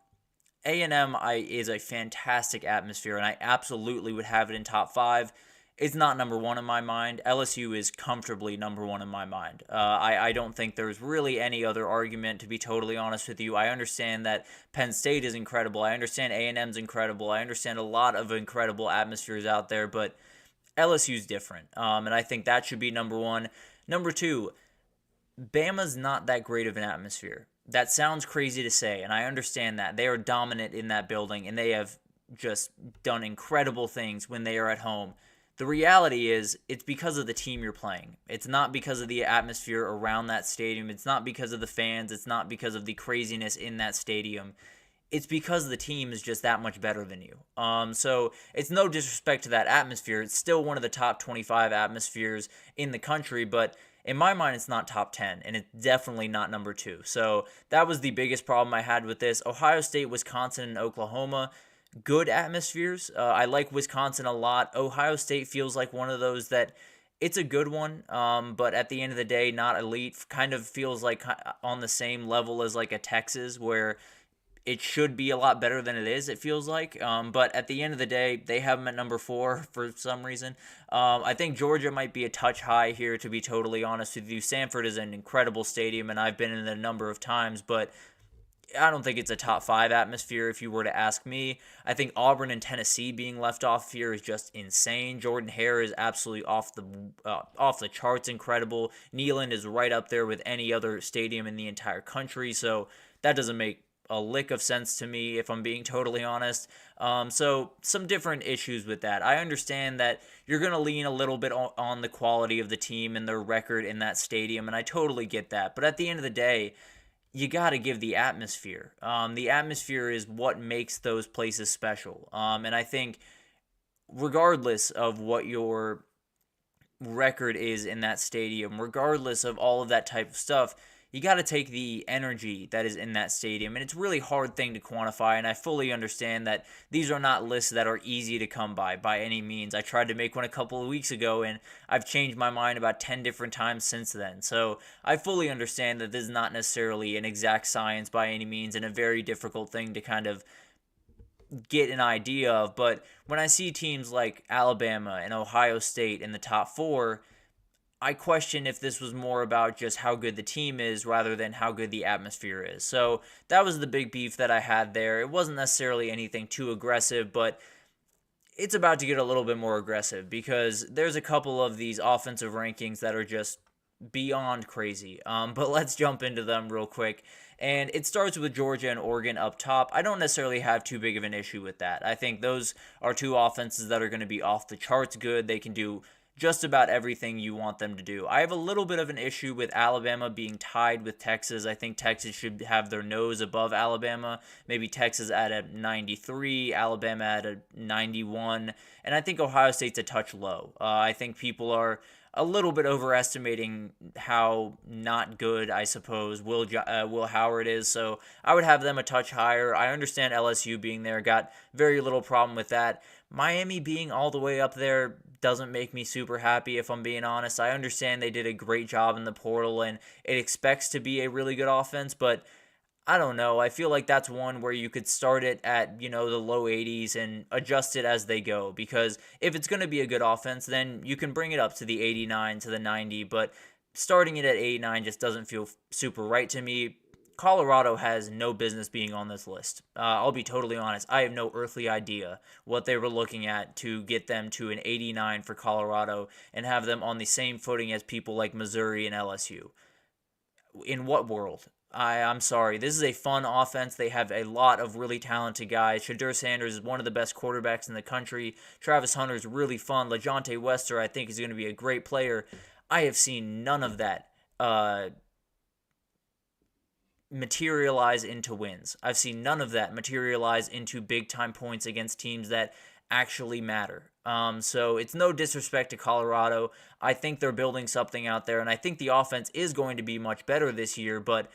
A&M is a fantastic atmosphere, and I absolutely would have it in top 5. it's not number one in my mind. LSU is comfortably number one in my mind. I don't think there's really any other argument, to be totally honest with you. I understand that Penn State is incredible. I understand A&M's incredible. I understand a lot of incredible atmospheres out there, but LSU's different. And I think that should be number one. Number two, Bama's not that great of an atmosphere. That sounds crazy to say, and I understand that. They are dominant in that building, and they have just done incredible things when they are at home. The reality is, it's because of the team you're playing. It's not because of the atmosphere around that stadium. It's not because of the fans. It's not because of the craziness in that stadium. It's because the team is just that much better than you. So it's no disrespect to that atmosphere. It's still one of the top 25 atmospheres in the country, but in my mind, it's not top 10, and it's definitely not number 2. So that was the biggest problem I had with this. Ohio State, Wisconsin, and Oklahoma, good atmospheres. I like Wisconsin a lot. Ohio State feels like one of those that it's a good one, but at the end of the day, not elite. Kind of feels like on the same level as like a Texas, where it should be a lot better than it is, it feels like. But at the end of the day, they have them at number 4 for some reason. I think Georgia might be a touch high here, to be totally honest with you. Sanford is an incredible stadium, and I've been in it a number of times, but I don't think it's a top 5 atmosphere if you were to ask me. I think Auburn and Tennessee being left off here is just insane. Jordan Hare is absolutely off the charts incredible. Neyland is right up there with any other stadium in the entire country, so that doesn't make a lick of sense to me, if I'm being totally honest. So some different issues with that. I understand that you're going to lean a little bit on the quality of the team and their record in that stadium, and I totally get that. But at the end of the day, you got to give the atmosphere. The atmosphere is what makes those places special. And I think regardless of what your record is in that stadium, regardless of all of that type of stuff, you got to take the energy that is in that stadium, and it's a really hard thing to quantify, and I fully understand that these are not lists that are easy to come by any means. I tried to make one a couple of weeks ago, and I've changed my mind about 10 different times since then, so I fully understand that this is not necessarily an exact science by any means, and a very difficult thing to kind of get an idea of, but when I see teams like Alabama and Ohio State in the top 4, I question if this was more about just how good the team is rather than how good the atmosphere is. So that was the big beef that I had there. It wasn't necessarily anything too aggressive, but it's about to get a little bit more aggressive because there's a couple of these offensive rankings that are just beyond crazy. But let's jump into them real quick. And it starts with Georgia and Oregon up top. I don't necessarily have too big of an issue with that. I think those are two offenses that are going to be off the charts good. They can do just about everything you want them to do. I have a little bit of an issue with Alabama being tied with Texas. I think Texas should have their nose above Alabama. Maybe Texas at a 93, Alabama at a 91, and I think Ohio State's a touch low. I think people are a little bit overestimating how not good, I suppose, Will Howard is, so I would have them a touch higher. I understand LSU being there, got very little problem with that. Miami being all the way up there doesn't make me super happy, if I'm being honest. I understand they did a great job in the portal, and it expects to be a really good offense, but I don't know. I feel like that's one where you could start it at, the low 80s and adjust it as they go, because if it's going to be a good offense, then you can bring it up to the 89, to the 90, but starting it at 89 just doesn't feel super right to me. Colorado has no business being on this list. I'll be totally honest. I have no earthly idea what they were looking at to get them to an 89 for Colorado and have them on the same footing as people like Missouri and LSU. In what world? I'm sorry. This is a fun offense. They have a lot of really talented guys. Shadur Sanders is one of the best quarterbacks in the country. Travis Hunter is really fun. LaJohntay Wester, I think, is going to be a great player. I have seen none of that materialize into wins. I've seen none of that materialize into big-time points against teams that actually matter. So it's no disrespect to Colorado. I think they're building something out there, and I think the offense is going to be much better this year, but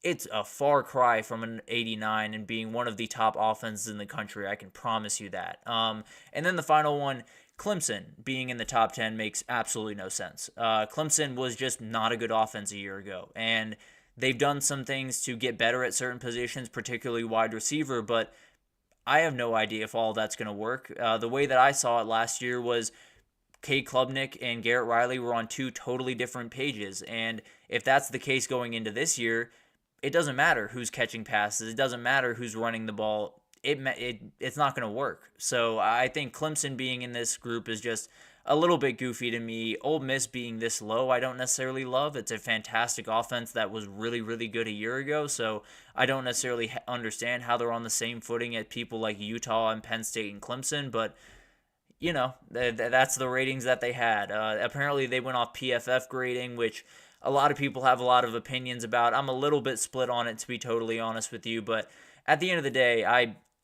it's a far cry from an 89 and being one of the top offenses in the country. I can promise you that. And then the final one, Clemson being in the top 10 makes absolutely no sense. Clemson was just not a good offense a year ago, and they've done some things to get better at certain positions, particularly wide receiver, but I have no idea if all that's going to work. The way that I saw it last year was Cade Klubnik and Garrett Riley were on two totally different pages. And if that's the case going into this year, it doesn't matter who's catching passes. It doesn't matter who's running the ball. It's not going to work. So I think Clemson being in this group is just a little bit goofy to me. Ole Miss being this low, I don't necessarily love. It's a fantastic offense that was really, really good a year ago. So I don't necessarily understand how they're on the same footing as people like Utah and Penn State and Clemson. But, you know, that's the ratings that they had. Apparently they went off PFF grading, which a lot of people have a lot of opinions about. I'm a little bit split on it, to be totally honest with you. But at the end of the day,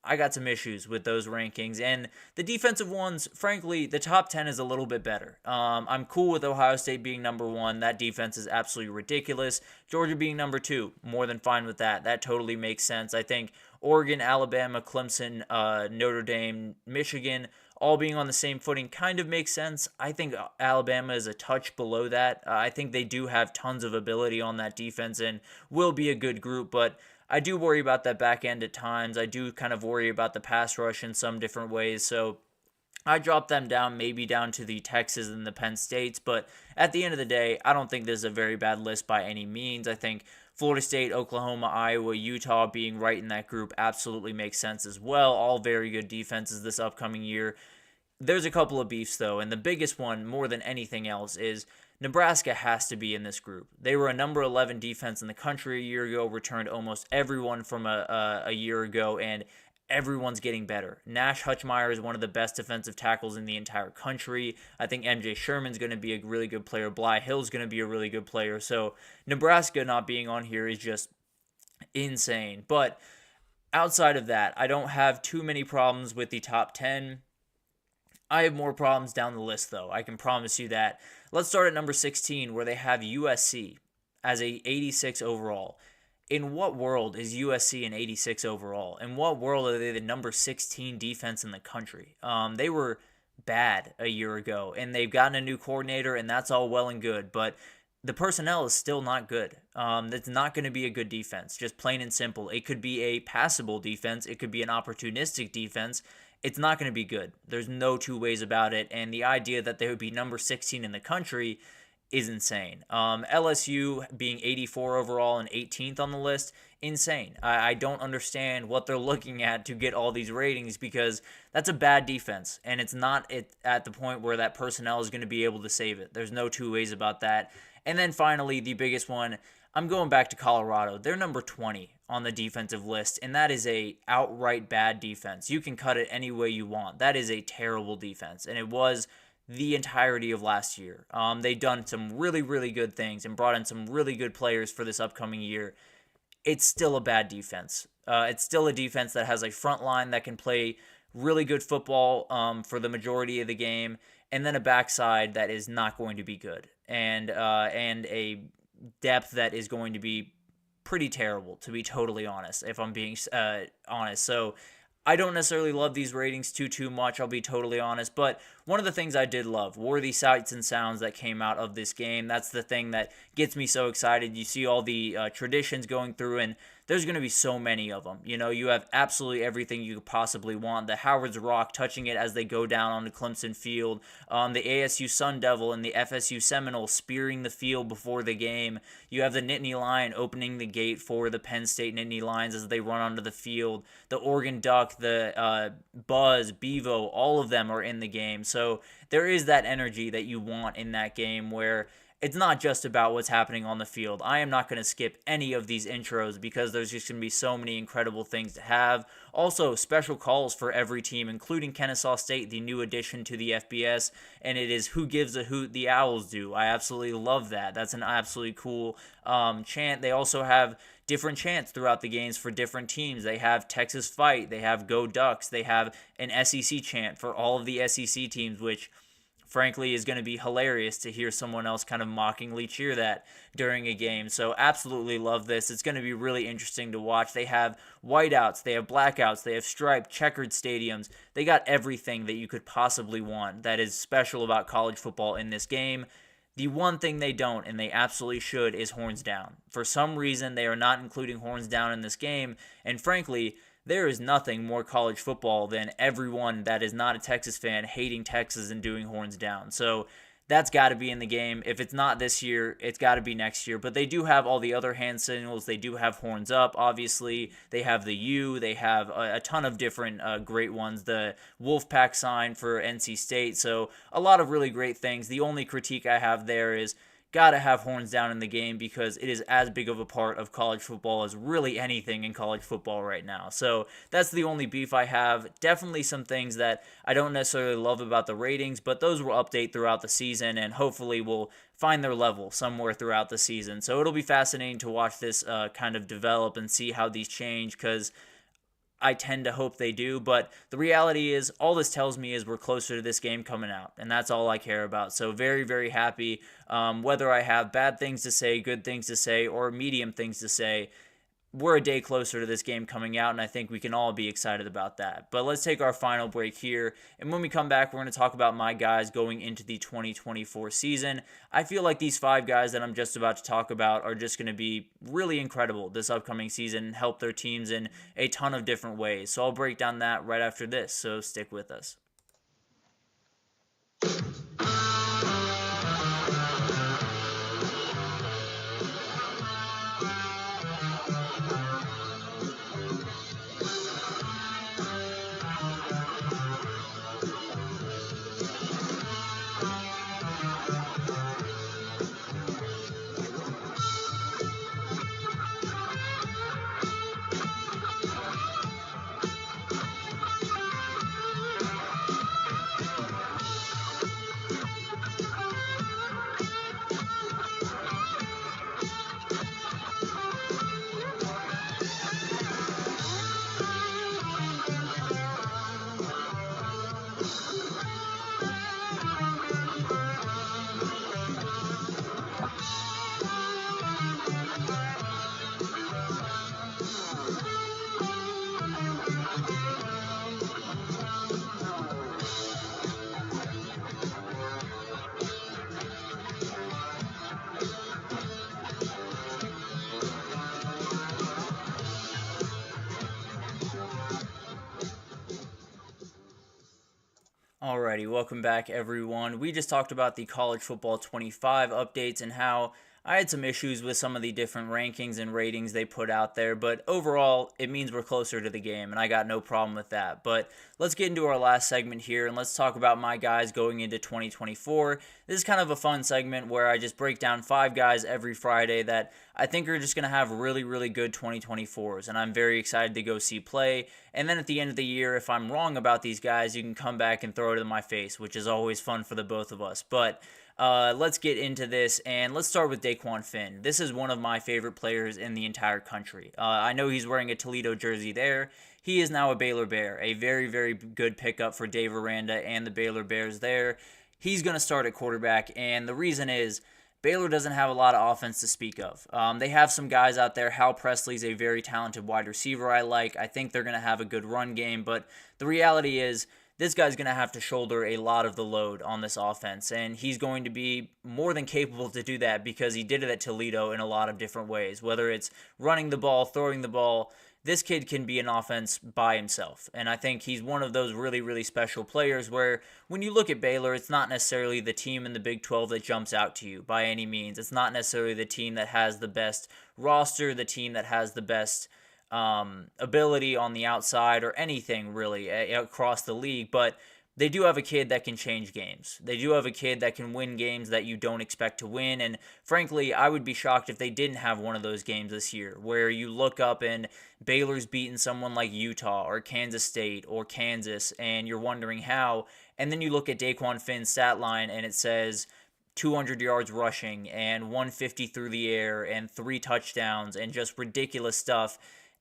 I got some issues with those rankings, and the defensive ones, frankly, the top 10 is a little bit better. I'm cool with Ohio State being number 1. That defense is absolutely ridiculous. Georgia being number 2, more than fine with that. That totally makes sense. I think Oregon, Alabama, Clemson, Notre Dame, Michigan, all being on the same footing kind of makes sense. I think Alabama is a touch below that. I think they do have tons of ability on that defense and will be a good group, but I do worry about that back end at times. I do kind of worry about the pass rush in some different ways. So I dropped them down, maybe down to the Texas and the Penn States. But at the end of the day, I don't think this is a very bad list by any means. I think Florida State, Oklahoma, Iowa, Utah being right in that group absolutely makes sense as well. All very good defenses this upcoming year. There's a couple of beefs, though, and the biggest one, more than anything else, is Nebraska has to be in this group. They were a number 11 defense in the country a year ago, returned almost everyone from a year ago, and everyone's getting better. Nash Hutchmeyer is one of the best defensive tackles in the entire country. I think MJ Sherman's going to be a really good player. Bly Hill's going to be a really good player. So Nebraska not being on here is just insane. But outside of that, I don't have too many problems with the top 10. I have more problems down the list, though. I can promise you that. Let's start at number 16, where they have USC as a 86 overall. In what world is USC an 86 overall? In what world are they the number 16 defense in the country? They were bad a year ago, and they've gotten a new coordinator, and that's all well and good, but the personnel is still not good. It's not going to be a good defense, just plain and simple. It could be a passable defense. It could be an opportunistic defense. It's not going to be good. There's no two ways about it, and the idea that they would be number 16 in the country is insane. LSU being 84 overall and 18th on the list, insane. I don't understand what they're looking at to get all these ratings, because that's a bad defense, and it's not at the point where that personnel is going to be able to save it. There's no two ways about that. And then finally, the biggest one, I'm going back to Colorado. They're number 20 on the defensive list, and that is a outright bad defense. You can cut it any way you want. That is a terrible defense, and it was the entirety of last year. They've done some really, really good things and brought in some really good players for this upcoming year. It's still a bad defense. It's still a defense that has a front line that can play really good football for the majority of the game, and then a backside that is not going to be good, and a depth that is going to be pretty terrible, to be totally honest, if I'm being honest. So I don't necessarily love these ratings too much, I'll be totally honest, but one of the things I did love were the sights and sounds that came out of this game. That's the thing that gets me so excited. You see all the traditions going through, and there's going to be so many of them. You know, you have absolutely everything you could possibly want. The Howard's Rock touching it as they go down onto Clemson Field. The ASU Sun Devil and the FSU Seminole spearing the field before the game. You have the Nittany Lion opening the gate for the Penn State Nittany Lions as they run onto the field. The Oregon Duck, the Buzz, Bevo, all of them are in the game. So there is that energy that you want in that game, where it's not just about what's happening on the field. I am not going to skip any of these intros because there's just going to be so many incredible things to have. Also, special calls for every team, including Kennesaw State, the new addition to the FBS, and it is "Who Gives a Hoot, the Owls Do." I absolutely love that. That's an absolutely cool chant. They also have different chants throughout the games for different teams. They have Texas Fight. They have Go Ducks. They have an SEC chant for all of the SEC teams, which frankly is going to be hilarious to hear someone else kind of mockingly cheer that during a game. So absolutely love this. It's going to be really interesting to watch. They have whiteouts, they have blackouts, they have striped, checkered stadiums. They got everything that you could possibly want that is special about college football in this game. The one thing they don't, and they absolutely should, is horns down. For some reason, they are not including horns down in this game, and frankly, there is nothing more college football than everyone that is not a Texas fan hating Texas and doing horns down. So that's got to be in the game. If it's not this year, it's got to be next year. But they do have all the other hand signals. They do have horns up, obviously. They have the U. They have a ton of different great ones. The Wolfpack sign for NC State. So a lot of really great things. The only critique I have there is got to have horns down in the game because it is as big of a part of college football as really anything in college football right now. So that's the only beef I have. Definitely some things that I don't necessarily love about the ratings, but those will update throughout the season and hopefully will find their level somewhere throughout the season. So it'll be fascinating to watch this kind of develop and see how these change, because I tend to hope they do, but the reality is all this tells me is we're closer to this game coming out, and that's all I care about. So very, very happy. Whether I have bad things to say, good things to say, or medium things to say, we're a day closer to this game coming out, and I think we can all be excited about that. But let's take our final break here, and when we come back, we're going to talk about my guys going into the 2024 season. I feel like these 5 guys that I'm just about to talk about are just going to be really incredible this upcoming season and help their teams in a ton of different ways. So I'll break down that right after this, so stick with us. Alrighty, welcome back everyone. We just talked about the College Football 25 updates and how I had some issues with some of the different rankings and ratings they put out there, but overall, it means we're closer to the game, and I got no problem with that. But let's get into our last segment here, and let's talk about my guys going into 2024. This is kind of a fun segment where I just break down 5 guys every Friday that I think are just going to have really, really good 2024s, and I'm very excited to go see play. And then at the end of the year, if I'm wrong about these guys, you can come back and throw it in my face, which is always fun for the both of us. But let's get into this, and let's start with Daquan Finn. This is one of my favorite players in the entire country. I know he's wearing a Toledo jersey there. He is now a Baylor Bear, a very, very good pickup for Dave Aranda and the Baylor Bears there. He's going to start at quarterback, and the reason is Baylor doesn't have a lot of offense to speak of. They have some guys out there. Hal Presley's a very talented wide receiver I like. I think they're going to have a good run game, but the reality is this guy's going to have to shoulder a lot of the load on this offense, and he's going to be more than capable to do that because he did it at Toledo in a lot of different ways, whether it's running the ball, throwing the ball. This kid can be an offense by himself, and I think he's one of those really, really special players where when you look at Baylor, it's not necessarily the team in the Big 12 that jumps out to you by any means. It's not necessarily the team that has the best roster, the team that has the best ability on the outside or anything really across the league, but they do have a kid that can change games. They do have a kid that can win games that you don't expect to win, and frankly, I would be shocked if they didn't have one of those games this year where you look up and Baylor's beaten someone like Utah or Kansas State or Kansas and you're wondering how, and then you look at Daquan Finn's stat line and it says 200 yards rushing and 150 through the air and 3 touchdowns and just ridiculous stuff,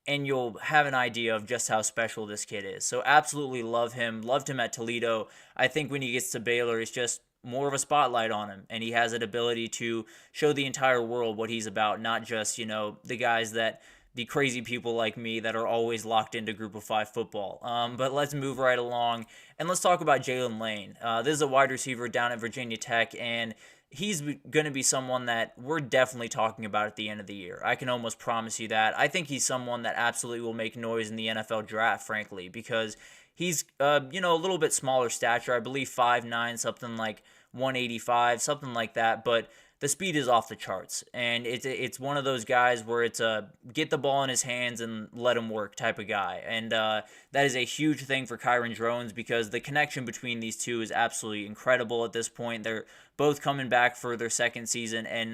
and you'll have an idea of just how special this kid is. So absolutely love him. Loved him at Toledo. I think when he gets to Baylor, it's just more of a spotlight on him, and he has an ability to show the entire world what he's about, not just, the guys the crazy people like me that are always locked into Group of 5 football. But let's move right along, and let's talk about Jalen Lane. This is a wide receiver down at Virginia Tech, and he's going to be someone that we're definitely talking about at the end of the year. I can almost promise you that. I think he's someone that absolutely will make noise in the NFL draft, frankly, because he's, a little bit smaller stature. I believe 5'9", something like 185, something like that, but the speed is off the charts, and it's one of those guys where it's a get the ball in his hands and let him work type of guy, and that is a huge thing for Kyron Drones because the connection between these two is absolutely incredible at this point. They're both coming back for their second season in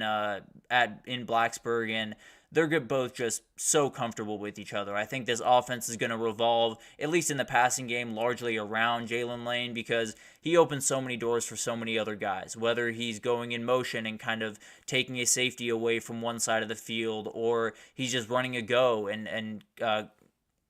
Blacksburg, and they're both just so comfortable with each other. I think this offense is going to revolve, at least in the passing game, largely around Jalen Lane because he opens so many doors for so many other guys, whether he's going in motion and kind of taking a safety away from one side of the field, or he's just running a go and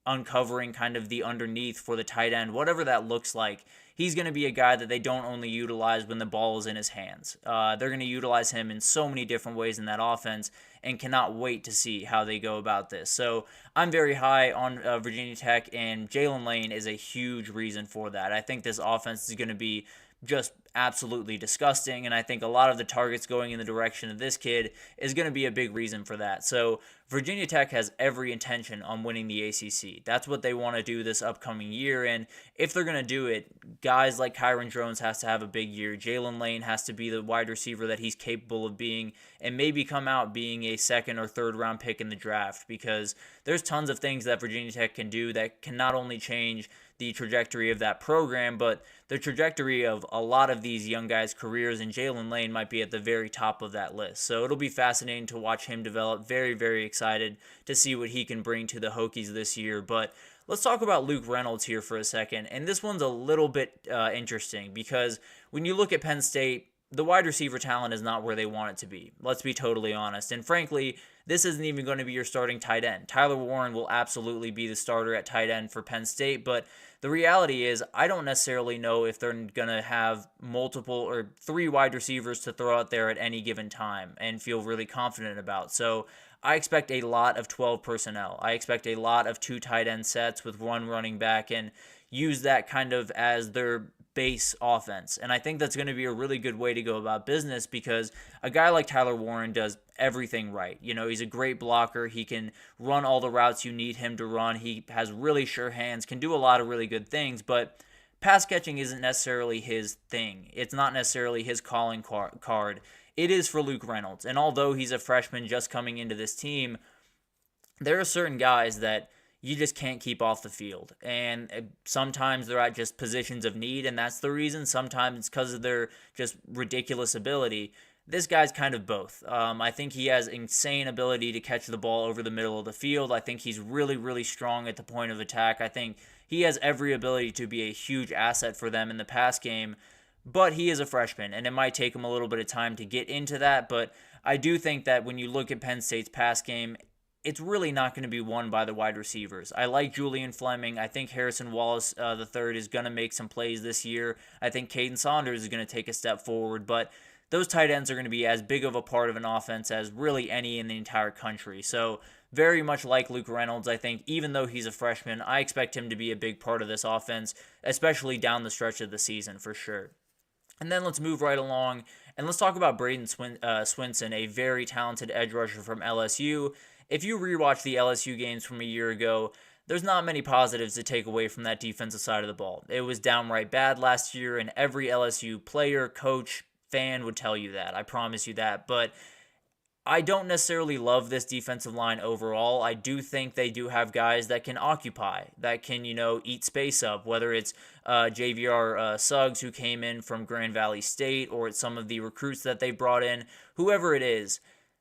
uncovering kind of the underneath for the tight end, whatever that looks like. He's going to be a guy that they don't only utilize when the ball is in his hands. They're going to utilize him in so many different ways in that offense and cannot wait to see how they go about this. So I'm very high on Virginia Tech, and Jalen Lane is a huge reason for that. I think this offense is going to be just absolutely disgusting, and I think a lot of the targets going in the direction of this kid is going to be a big reason for that. So Virginia Tech has every intention on winning the ACC. That's what they want to do this upcoming year, and if they're going to do it, guys like Kyron Drones has to have a big year. Jalen Lane has to be the wide receiver that he's capable of being, and maybe come out being a second or third round pick in the draft, because there's tons of things that Virginia Tech can do that can not only change the trajectory of that program, but the trajectory of a lot of these young guys' careers, and Jalen Lane might be at the very top of that list. So it'll be fascinating to watch him develop. Very, very excited to see what he can bring to the Hokies this year. But let's talk about Luke Reynolds here for a second. And this one's a little bit interesting because when you look at Penn State, the wide receiver talent is not where they want it to be. Let's be totally honest. And frankly, this isn't even going to be your starting tight end. Tyler Warren will absolutely be the starter at tight end for Penn State, but the reality is I don't necessarily know if they're going to have multiple or three wide receivers to throw out there at any given time and feel really confident about. So I expect a lot of 12 personnel. I expect a lot of two tight end sets with one running back and use that kind of as their base offense. And I think that's going to be a really good way to go about business because a guy like Tyler Warren does everything right. You know, he's a great blocker. He can run all the routes you need him to run. He has really sure hands, can do a lot of really good things, but pass catching isn't necessarily his thing. It's not necessarily his calling card. It is for Luke Reynolds. And although he's a freshman just coming into this team, there are certain guys that you just can't keep off the field. And sometimes they're at just positions of need, and that's the reason. Sometimes it's because of their just ridiculous ability. This guy's kind of both. I think he has insane ability to catch the ball over the middle of the field. I think he's really, really strong at the point of attack. I think he has every ability to be a huge asset for them in the pass game, but he is a freshman, and it might take him a little bit of time to get into that. But I do think that when you look at Penn State's pass game, it's really not going to be won by the wide receivers. I like Julian Fleming. I think Harrison Wallace III is going to make some plays this year. I think Caden Saunders is going to take a step forward, but those tight ends are going to be as big of a part of an offense as really any in the entire country. So very much like Luke Reynolds, I think, even though he's a freshman, I expect him to be a big part of this offense, especially down the stretch of the season for sure. And then let's move right along, and let's talk about Braden Swinson, a very talented edge rusher from LSU. If you rewatch the LSU games from a year ago, there's not many positives to take away from that defensive side of the ball. It was downright bad last year, and every LSU player, coach, fan would tell you that. I promise you that. But I don't necessarily love this defensive line overall. I do think they do have guys that can occupy, that can, eat space up, whether it's JVR Suggs, who came in from Grand Valley State, or it's some of the recruits that they brought in, whoever it is.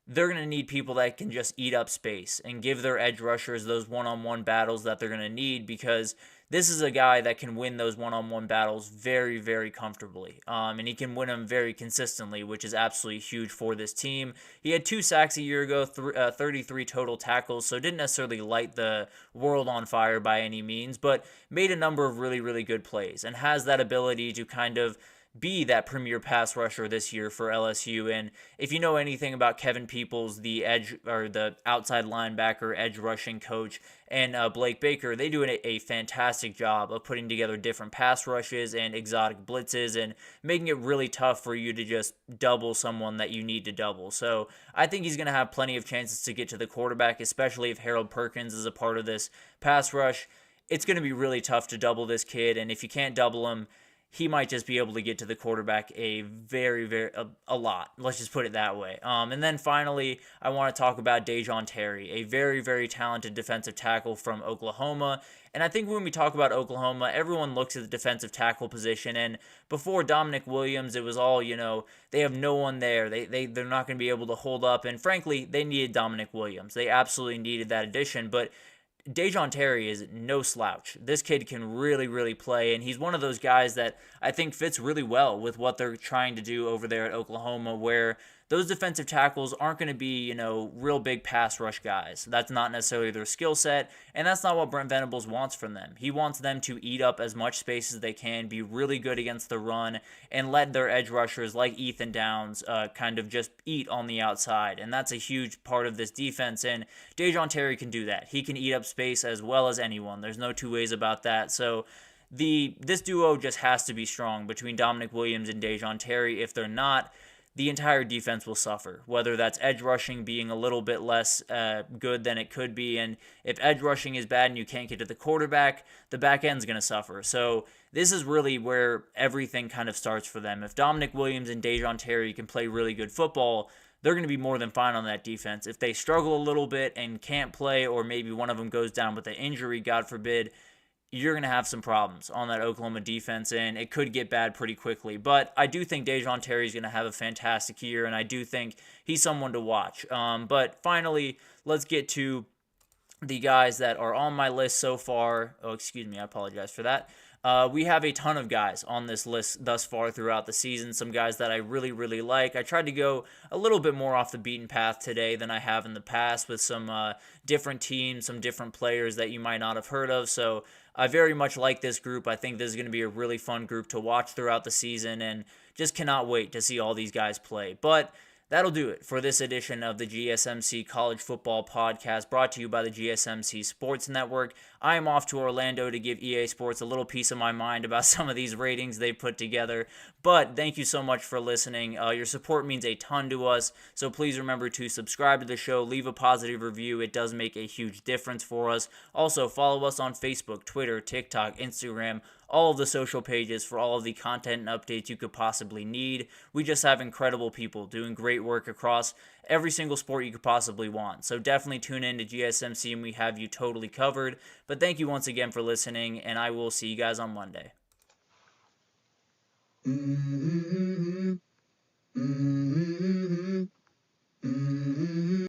They're going to need people that can just eat up space and give their edge rushers those one-on-one battles that they're going to need, because this is a guy that can win those one-on-one battles very, very comfortably. And he can win them very consistently, which is absolutely huge for this team. He had 2 sacks a year ago, 33 total tackles, so didn't necessarily light the world on fire by any means, but made a number of really, really good plays and has that ability to kind of be that premier pass rusher this year for LSU. And if you know anything about Kevin Peoples, the edge or the outside linebacker edge rushing coach, and Blake Baker, they do a fantastic job of putting together different pass rushes and exotic blitzes and making it really tough for you to just double someone that you need to double. So I think he's going to have plenty of chances to get to the quarterback, especially if Harold Perkins is a part of this pass rush. It's going to be really tough to double this kid, and if you can't double him, he might just be able to get to the quarterback a lot. Let's just put it that way. And then finally, I want to talk about Dejon Terry, a very, very talented defensive tackle from Oklahoma. And I think when we talk about Oklahoma, everyone looks at the defensive tackle position. And before Dominic Williams, it was all, they have no one there. They're not going to be able to hold up. And frankly, they needed Dominic Williams. They absolutely needed that addition. But Dejon Terry is no slouch. This kid can really, really play, and he's one of those guys that I think fits really well with what they're trying to do over there at Oklahoma, where those defensive tackles aren't going to be, real big pass rush guys. That's not necessarily their skill set, and that's not what Brent Venables wants from them. He wants them to eat up as much space as they can, be really good against the run, and let their edge rushers like Ethan Downs kind of just eat on the outside, and that's a huge part of this defense, and Dejon Terry can do that. He can eat up space as well as anyone. There's no two ways about that, so this duo just has to be strong between Dominic Williams and Dejon Terry. If they're not, the entire defense will suffer, whether that's edge rushing being a little bit less good than it could be. And if edge rushing is bad and you can't get to the quarterback, the back end's going to suffer. So this is really where everything kind of starts for them. If Dominic Williams and Dejon Terry can play really good football, they're going to be more than fine on that defense. If they struggle a little bit and can't play, or maybe one of them goes down with an injury, God forbid, you're going to have some problems on that Oklahoma defense, and it could get bad pretty quickly. But I do think Dejon Terry is going to have a fantastic year, and I do think he's someone to watch. But finally, let's get to the guys that are on my list so far. Oh, excuse me, I apologize for that. We have a ton of guys on this list thus far throughout the season, some guys that I really, really like. I tried to go a little bit more off the beaten path today than I have in the past with some different teams, some different players that you might not have heard of. So I very much like this group. I think this is going to be a really fun group to watch throughout the season, and just cannot wait to see all these guys play. But that'll do it for this edition of the GSMC College Football Podcast, brought to you by the GSMC Sports Network. I am off to Orlando to give EA Sports a little piece of my mind about some of these ratings they put together. But thank you so much for listening. Your support means a ton to us, so please remember to subscribe to the show, leave a positive review. It does make a huge difference for us. Also, follow us on Facebook, Twitter, TikTok, Instagram, all of the social pages for all of the content and updates you could possibly need. We just have incredible people doing great work across every single sport you could possibly want. So definitely tune in to GSMC and we have you totally covered. But thank you once again for listening, and I will see you guys on Monday.